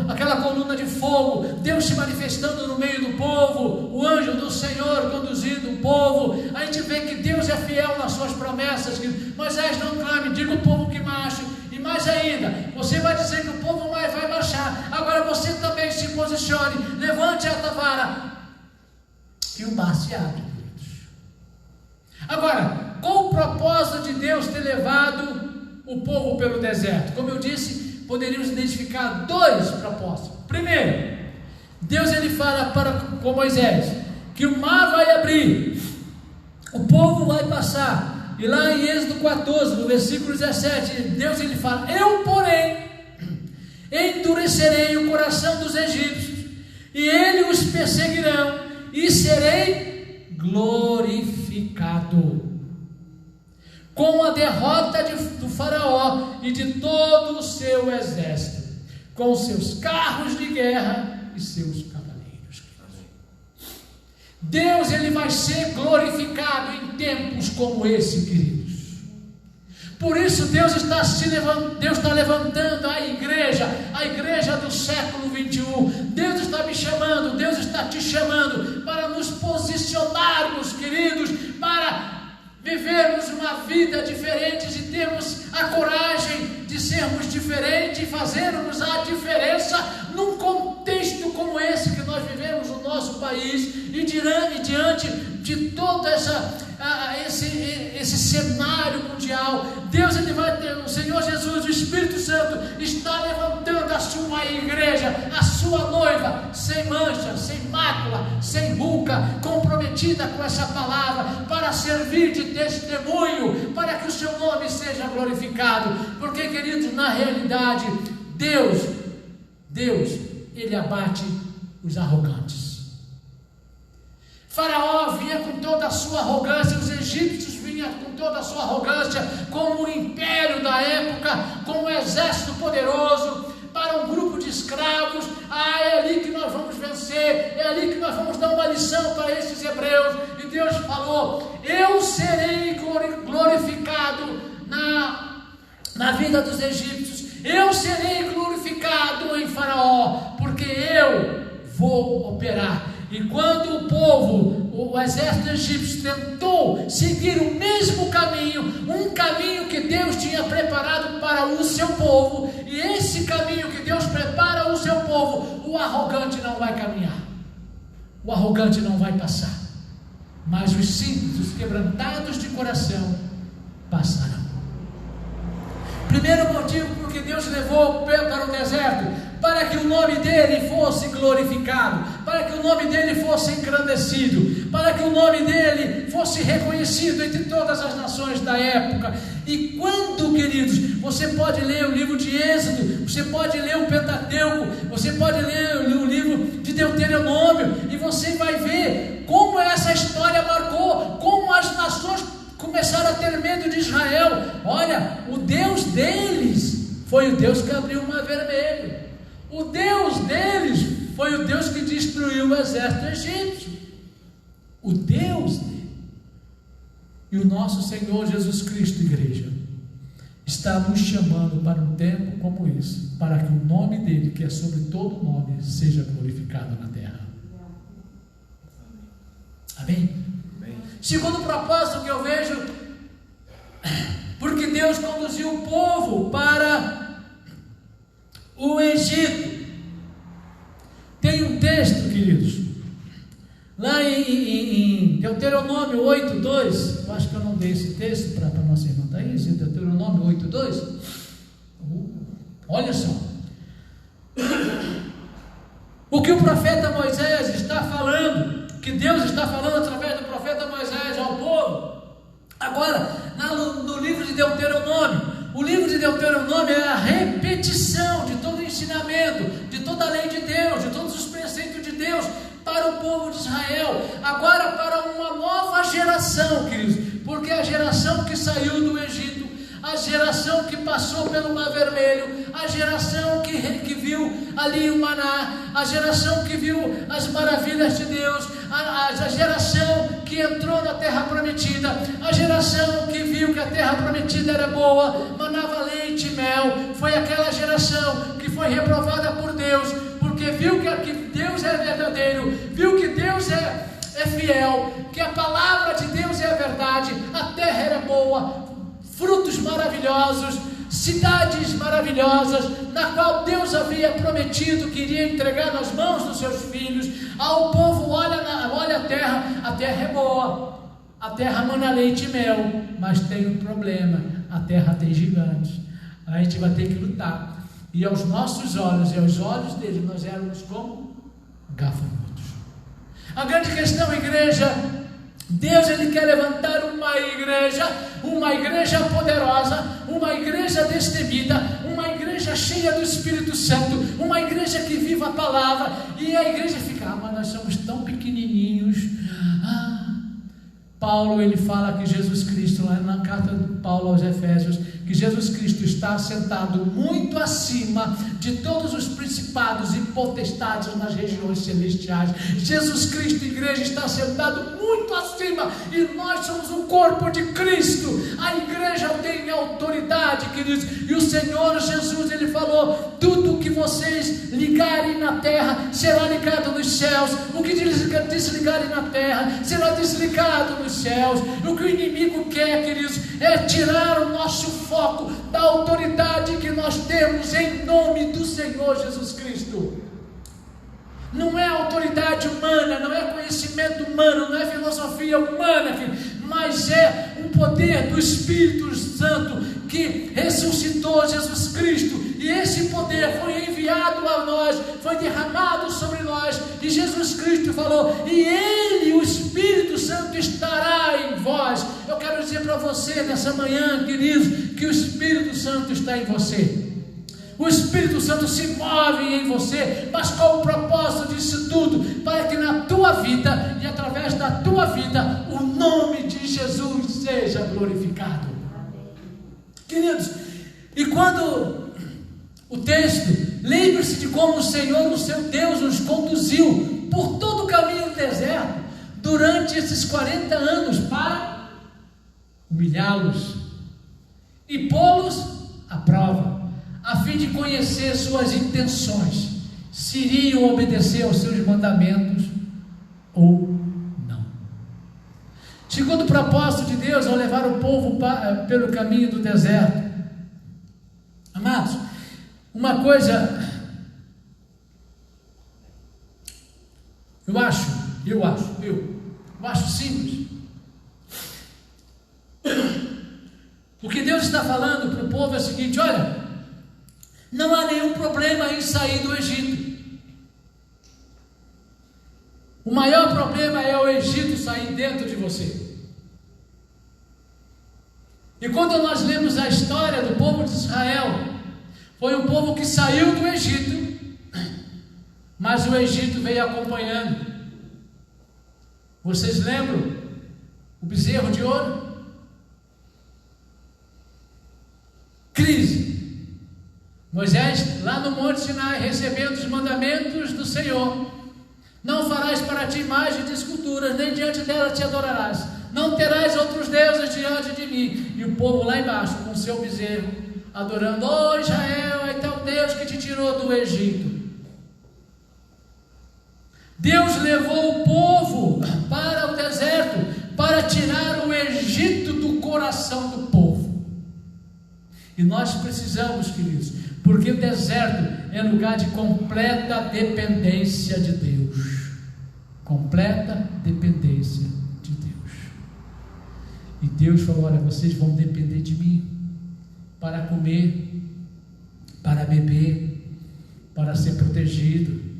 aquela coluna de fogo, Deus se manifestando no meio do povo, o anjo do Senhor conduzindo o povo, a gente vê que Deus é fiel nas suas promessas. Que Moisés, não clame, diga o povo que marche. E mais ainda, você vai dizer que o povo vai marchar, agora você também se posicione, levante a vara e o mar se abre. Agora, qual o propósito de Deus ter levado o povo pelo deserto? Como eu disse, poderíamos identificar dois propósitos. Primeiro, Deus ele fala com Moisés que o mar vai abrir, o povo vai passar. E lá em Êxodo 14, no versículo 17, Deus ele fala: eu, porém, endurecerei o coração dos egípcios, e eles os perseguirão, e serei glorificado com a derrota do faraó e de todo o seu exército, com seus carros de guerra e seus cavaleiros. Deus ele vai ser glorificado em tempos como esse, queridos. Por isso Deus está levantando a igreja do século 21. Deus está me chamando, Deus está te chamando para nos posicionarmos, queridos, para vivermos uma vida diferente e termos a coragem de sermos diferentes e fazermos a diferença num contexto como esse que nós vivemos no nosso país e diante de todo esse cenário mundial. Deus ele vai ter, o Senhor Jesus, o Espírito Santo está levantando a sua igreja, a sua noiva, sem mancha, sem mácula, sem ruga, comprometida com essa palavra, para servir de testemunho, para que o seu nome seja glorificado. Porque, queridos, na realidade, Deus, ele abate os arrogantes. Faraó vinha com toda a sua arrogância, os egípcios vinham com toda a sua arrogância, como o império da época, como um exército poderoso, para um grupo de escravos. É ali que nós vamos vencer, é ali que nós vamos dar uma lição para esses hebreus. E Deus falou: eu serei glorificado na vida dos egípcios, eu serei glorificado em Faraó, porque eu vou operar. E quando o povo, o exército egípcio tentou seguir o mesmo caminho, um caminho que Deus tinha preparado para o seu povo, e esse caminho que Deus prepara o seu povo, o arrogante não vai caminhar, o arrogante não vai passar, mas os simples, os quebrantados de coração passarão. Primeiro motivo porque Deus levou para o deserto: para que o nome dele fosse glorificado, para que o nome dele fosse engrandecido, para que o nome dele fosse reconhecido entre todas as nações da época. E quando, queridos, você pode ler o livro de Êxodo, você pode ler o Pentateuco, você pode ler o livro de Deuteronômio, e você vai ver como essa história marcou, como as nações começaram a ter medo de Israel, olha, o Deus deles foi o Deus que abriu o mar vermelho. O Deus deles foi o Deus que destruiu o exército egípcio. O Deus dele. E o nosso Senhor Jesus Cristo, igreja, está nos chamando para um tempo como esse, para que o nome dele, que é sobre todo nome, seja glorificado na terra. Amém? Amém. Segundo propósito que eu vejo, porque Deus conduziu o povo para o Egito. Tem um texto, queridos, lá em Deuteronômio 8:2, eu acho que eu não dei esse texto para a nossa irmã Thaís, em Deuteronômio 8:2, olha só, o que o profeta Moisés está falando, que Deus está falando através do profeta Moisés ao povo, agora, no livro de Deuteronômio. O livro de Deuteronômio é a repetição de todo o ensinamento, de toda a lei de Deus, de todos os preceitos de Deus, para o povo de Israel, agora para uma nova geração, queridos, porque a geração que saiu do Egito, a geração que passou pelo Mar Vermelho, a geração que viu ali o maná, a geração que viu as maravilhas de Deus, a geração que entrou na terra prometida, a geração que viu que a terra prometida era boa, manava leite e mel, foi aquela geração que foi reprovada por Deus, porque viu que Deus é verdadeiro, viu que Deus é fiel, que a palavra de Deus é a verdade, a terra era boa, frutos maravilhosos, cidades maravilhosas, na qual Deus havia prometido que iria entregar nas mãos dos seus filhos. Ao povo, olha a terra é boa, a terra mana leite e mel, mas tem um problema, a terra tem gigantes, a gente vai ter que lutar, e aos nossos olhos e aos olhos deles, nós éramos como gafanhotos. A grande questão, igreja, Deus ele quer levantar uma igreja poderosa, uma igreja destemida, uma igreja cheia do Espírito Santo, uma igreja que viva a palavra, e a igreja fica, mas nós somos tão pequenininhos. Paulo ele fala que Jesus Cristo, lá na carta de Paulo aos Efésios, que Jesus Cristo está sentado muito acima de todos os principados e potestades nas regiões celestiais. Jesus Cristo, igreja, está sentado muito acima, e nós somos o corpo de Cristo. A igreja tem autoridade, queridos, e o Senhor Jesus ele falou: tudo que vocês ligarem na terra será ligado nos céus, o que desligarem na terra será desligado nos céus. O que o inimigo quer, queridos, é tirar o nosso foco da autoridade que nós temos em nome do Senhor Jesus Cristo. Não é autoridade humana, não é conhecimento humano, não é filosofia humana, mas é um poder do Espírito Santo que ressuscitou Jesus Cristo, e esse poder foi enviado a nós, foi derramado sobre nós, e Jesus Cristo falou: e Ele, o Espírito Santo, estará em vós. Eu quero dizer para você nessa manhã, queridos, que o Espírito Santo está em você. O Espírito Santo se move em você, mas qual o propósito disso tudo? Para que na tua vida e através da tua vida o nome de Jesus seja glorificado. Queridos, e quando o texto, lembre-se de como o Senhor, o seu Deus, nos conduziu por todo o caminho do deserto, durante esses 40 anos, para humilhá-los e pô-los à prova, a fim de conhecer suas intenções, se iriam obedecer aos seus mandamentos ou não. Segundo o propósito de Deus ao levar o povo pelo caminho do deserto, amados, uma coisa, eu acho simples. O que Deus está falando para o povo é o seguinte: olha, não há nenhum problema em sair do Egito. O maior problema é o Egito sair dentro de você. E quando nós lemos a história do povo de Israel, foi um povo que saiu do Egito, mas o Egito veio acompanhando. Vocês lembram o bezerro de ouro? crise. Moisés, lá no Monte Sinai, recebendo os mandamentos do Senhor: não farás para ti imagem de esculturas, nem diante dela te adorarás, não terás outros deuses diante de mim. E o povo lá embaixo, com seu bezerro, adorando: ó Israel, é teu Deus que te tirou do Egito. Deus levou o povo para o deserto para tirar o Egito do coração do povo. E nós precisamos, queridos, porque o deserto é lugar de completa dependência de Deus. Completa dependência de Deus. E Deus falou: olha, vocês vão depender de mim para comer, para beber, para ser protegido.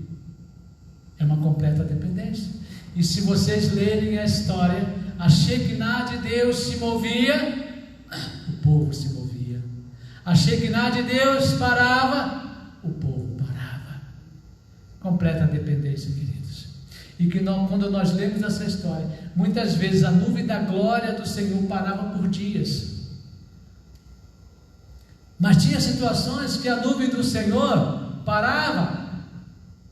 É uma completa dependência. E se vocês lerem a história, a Shekinah de Deus se movia, o povo se movia. A Shekinah de Deus parava, o povo parava. Completa dependência, queridos. E que quando nós lemos essa história, muitas vezes a nuvem da glória do Senhor parava por dias. Mas tinha situações que a nuvem do Senhor parava,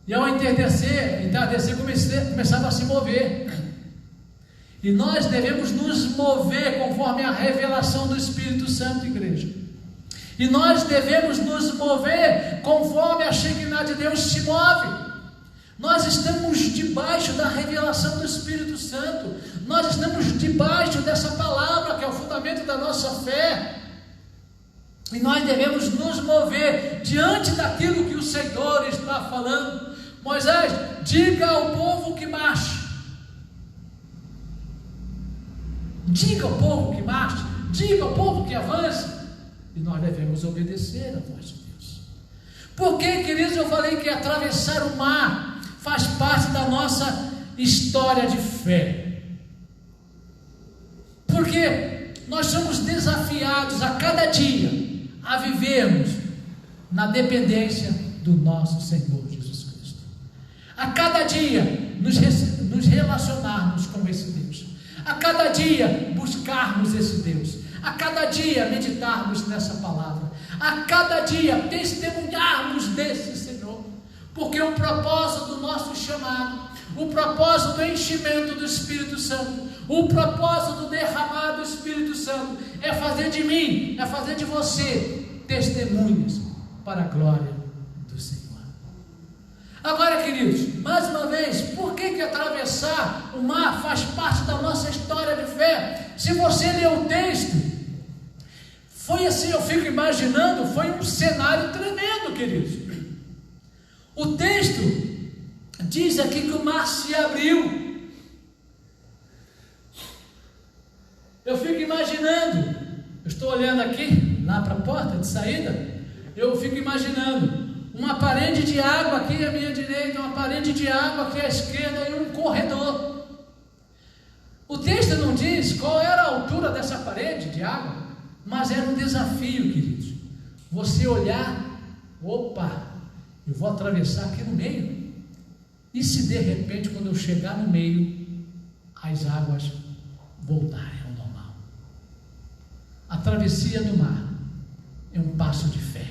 e ao entardecer começava a se mover. E nós devemos nos mover conforme a revelação do Espírito Santo, igreja. E nós devemos nos mover conforme a Shekinah de Deus se move. Nós estamos debaixo da revelação do Espírito Santo. Nós estamos debaixo dessa palavra que é o fundamento da nossa fé. E nós devemos nos mover diante daquilo que o Senhor está falando. Moisés, diga ao povo que marche. Diga ao povo que marche. Diga ao povo que avance. E nós devemos obedecer a voz de Deus. Por que, queridos, eu falei que atravessar o mar faz parte da nossa história de fé? Porque nós somos desafiados a cada dia a vivermos na dependência do nosso Senhor Jesus Cristo. A cada dia nos relacionarmos com esse Deus. A cada dia buscarmos esse Deus. A cada dia meditarmos nessa palavra. A cada dia testemunharmos desse Senhor. Porque o propósito do nosso chamado, o propósito do enchimento do Espírito Santo, o propósito do derramar do Espírito Santo é fazer de mim, é fazer de você testemunhas para a glória do Senhor. Agora, queridos, mais uma vez, por que atravessar o mar faz parte da nossa história de fé? Se você ler o texto, foi assim, eu fico imaginando, foi um cenário tremendo, queridos. O texto diz aqui que o mar se abriu. Eu fico imaginando, eu estou olhando aqui, lá para a porta de saída, eu fico imaginando uma parede de água aqui à minha direita, uma parede de água aqui à esquerda e um corredor. O texto não diz qual era a altura dessa parede de água, mas era um desafio, queridos. Você olhar, opa, eu vou atravessar aqui no meio. E se de repente, quando eu chegar no meio, as águas voltarem ao normal? A travessia do mar é um passo de fé.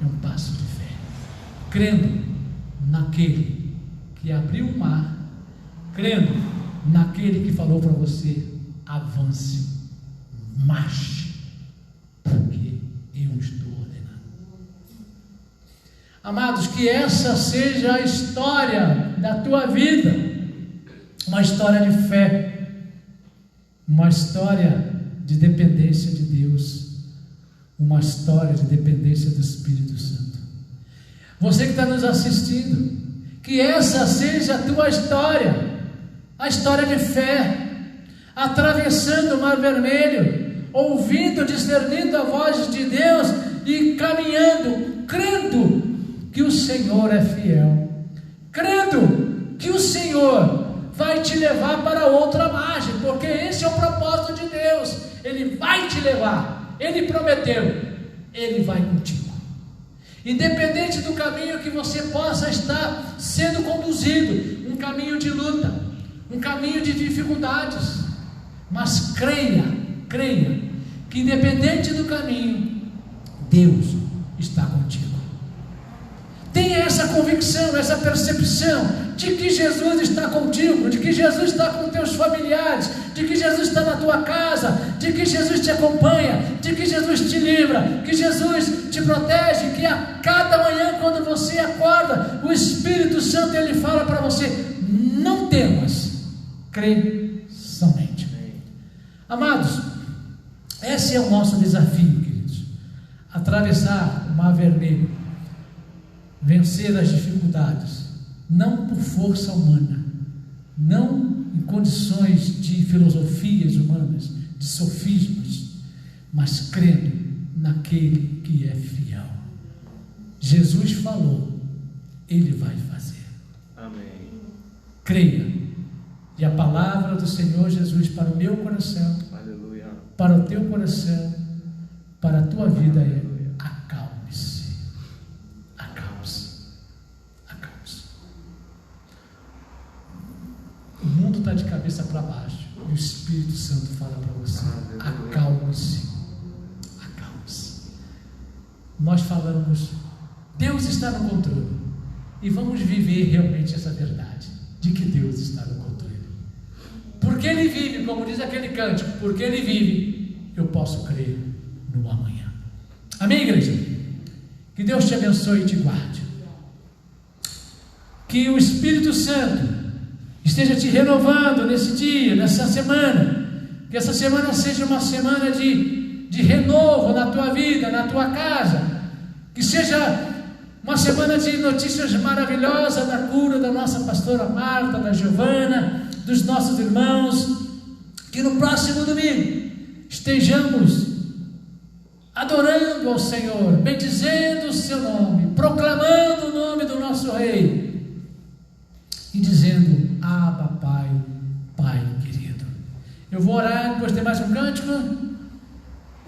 É um passo de fé. Crendo naquele que abriu o mar, crendo naquele que falou para você: avance, marche, porque eu estou ordenando. Amados, que essa seja a história da tua vida, uma história de fé, uma história de dependência de Deus, uma história de dependência do Espírito Santo. Você que está nos assistindo, que essa seja a tua história, a história de fé, atravessando o Mar Vermelho, ouvindo, discernindo a voz de Deus e caminhando, crendo que o Senhor é fiel, crendo que o Senhor vai te levar para outra margem, porque esse é o propósito de Deus. Ele vai te levar, Ele prometeu, Ele vai contigo. Independente do caminho que você possa estar sendo conduzido, um caminho de luta, um caminho de dificuldades, mas creia, que independente do caminho, Deus está contigo. Tenha essa convicção, essa percepção de que Jesus está contigo, de que Jesus está com teus familiares, de que Jesus está na tua casa, de que Jesus te acompanha, de que Jesus te livra, que Jesus te protege, que a cada manhã quando você acorda, o Espírito Santo ele fala para você: não temas, crê somente. Amados, esse é o nosso desafio, queridos: atravessar o mar vermelho, vencer as dificuldades, não por força humana, não em condições de filosofias humanas, de sofismas, mas crendo naquele que é fiel. Jesus falou, Ele vai fazer. Amém. Creia. E a palavra do Senhor Jesus para o meu coração, aleluia, para o teu coração, para a tua vida é: acalme-se. Acalme-se. Acalme-se. O mundo está de cabeça para baixo e o Espírito Santo fala para você: acalme-se. Acalme-se. Nós falamos, Deus está no controle, e vamos viver realmente essa verdade de que Deus está no controle. Porque Ele vive, como diz aquele cântico, porque Ele vive, eu posso crer no amanhã. Amém, igreja? Que Deus te abençoe e te guarde. Que o Espírito Santo esteja te renovando nesse dia, nessa semana. Que essa semana seja uma semana de renovo na tua vida, na tua casa. Que seja uma semana de notícias maravilhosas da cura da nossa pastora Marta, da Giovana, dos nossos irmãos. Que no próximo domingo estejamos adorando ao Senhor, bendizendo o seu nome, proclamando o nome do nosso Rei e dizendo: Abba, Pai, Pai querido. Eu vou orar, depois tem mais um cântico,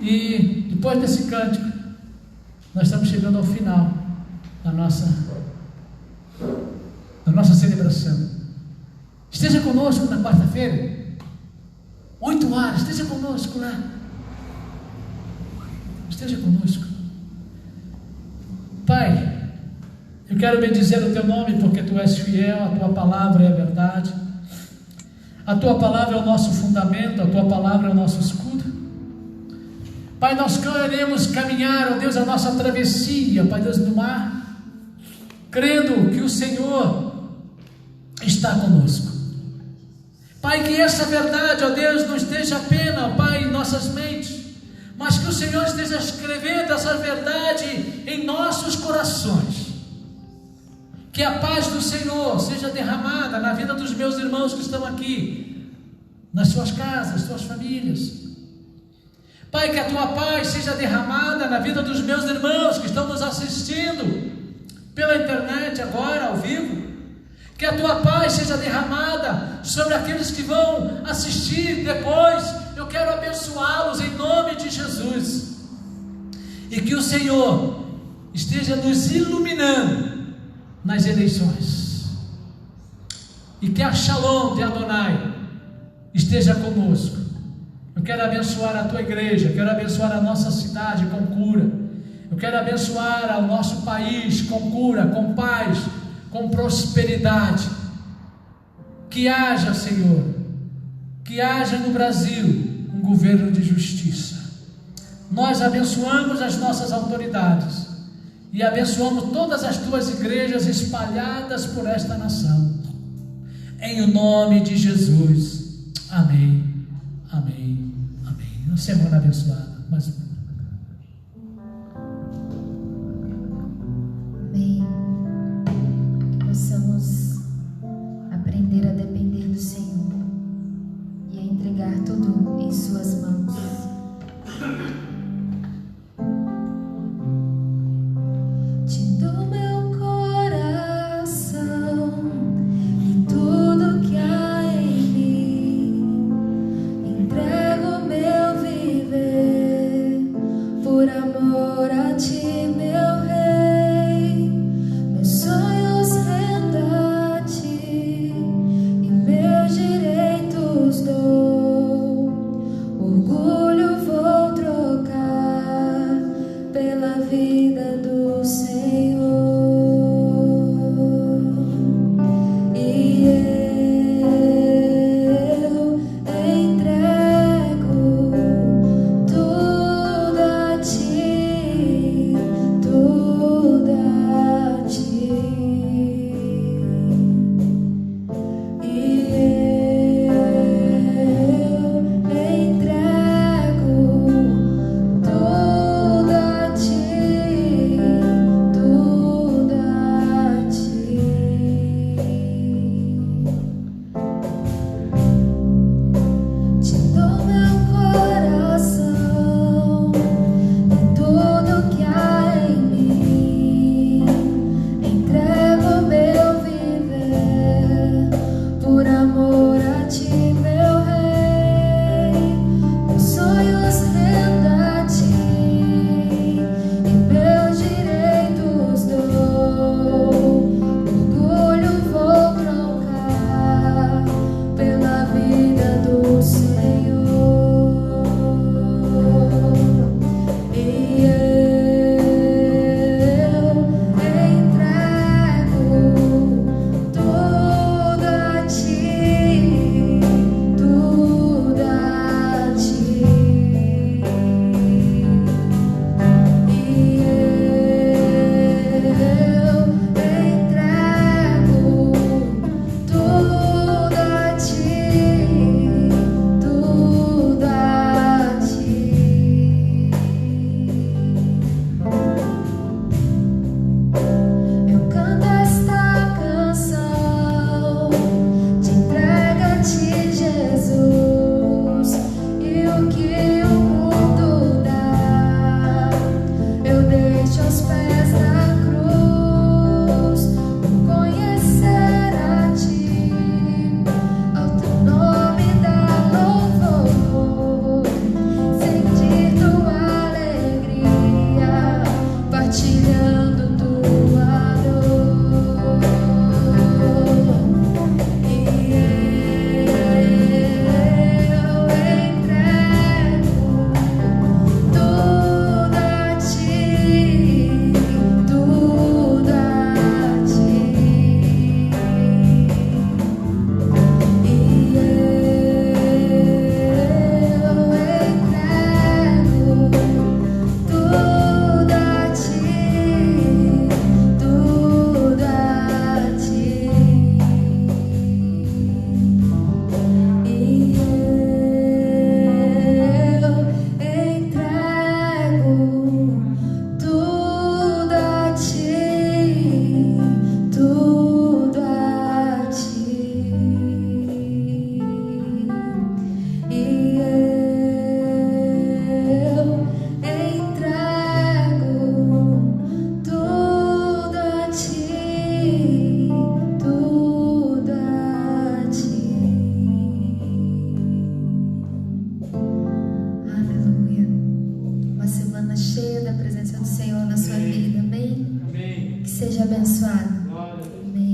e depois desse cântico nós estamos chegando ao final da nossa celebração. Esteja conosco na quarta-feira, 8 horas, esteja conosco lá. Esteja conosco. Pai, eu quero bendizer o teu nome, porque tu és fiel, a tua palavra é a verdade, a tua palavra é o nosso fundamento, a tua palavra é o nosso escudo. Pai, nós queremos caminhar, ó Deus, a nossa travessia, Pai Deus, no mar, crendo que o Senhor está conosco. Pai, que essa verdade, ó Deus, não esteja apenas, Pai, em nossas mentes, mas que o Senhor esteja escrevendo essa verdade em nossos corações. Que a paz do Senhor seja derramada na vida dos meus irmãos que estão aqui, nas suas casas, suas famílias. Pai, que a tua paz seja derramada na vida dos meus irmãos que estão nos assistindo pela internet agora, ao vivo. Que a tua paz seja derramada sobre aqueles que vão assistir depois. Eu quero abençoá-los em nome de Jesus. E que o Senhor esteja nos iluminando nas eleições. E que a Shalom de Adonai esteja conosco. Eu quero abençoar a tua igreja, quero abençoar a nossa cidade com cura. Eu quero abençoar o nosso país com cura, com paz, com prosperidade. Que haja, Senhor, que haja no Brasil um governo de justiça. Nós abençoamos as nossas autoridades e abençoamos todas as tuas igrejas espalhadas por esta nação. Em o nome de Jesus. Amém, amém, amém. Uma semana abençoada. Mais uma. Amém. Que possamos aprender a depender do Senhor e a entregar tudo em suas mãos. Te dou meu coração e tudo que há em mim. Entrego meu viver por amor a ti, meu Rei. Meus sonhos rendo a ti e meus direitos dou. Orgulho semana cheia da presença do Senhor na sua vida. Amém? Amém. Que seja abençoado. Glória a Deus. Amém.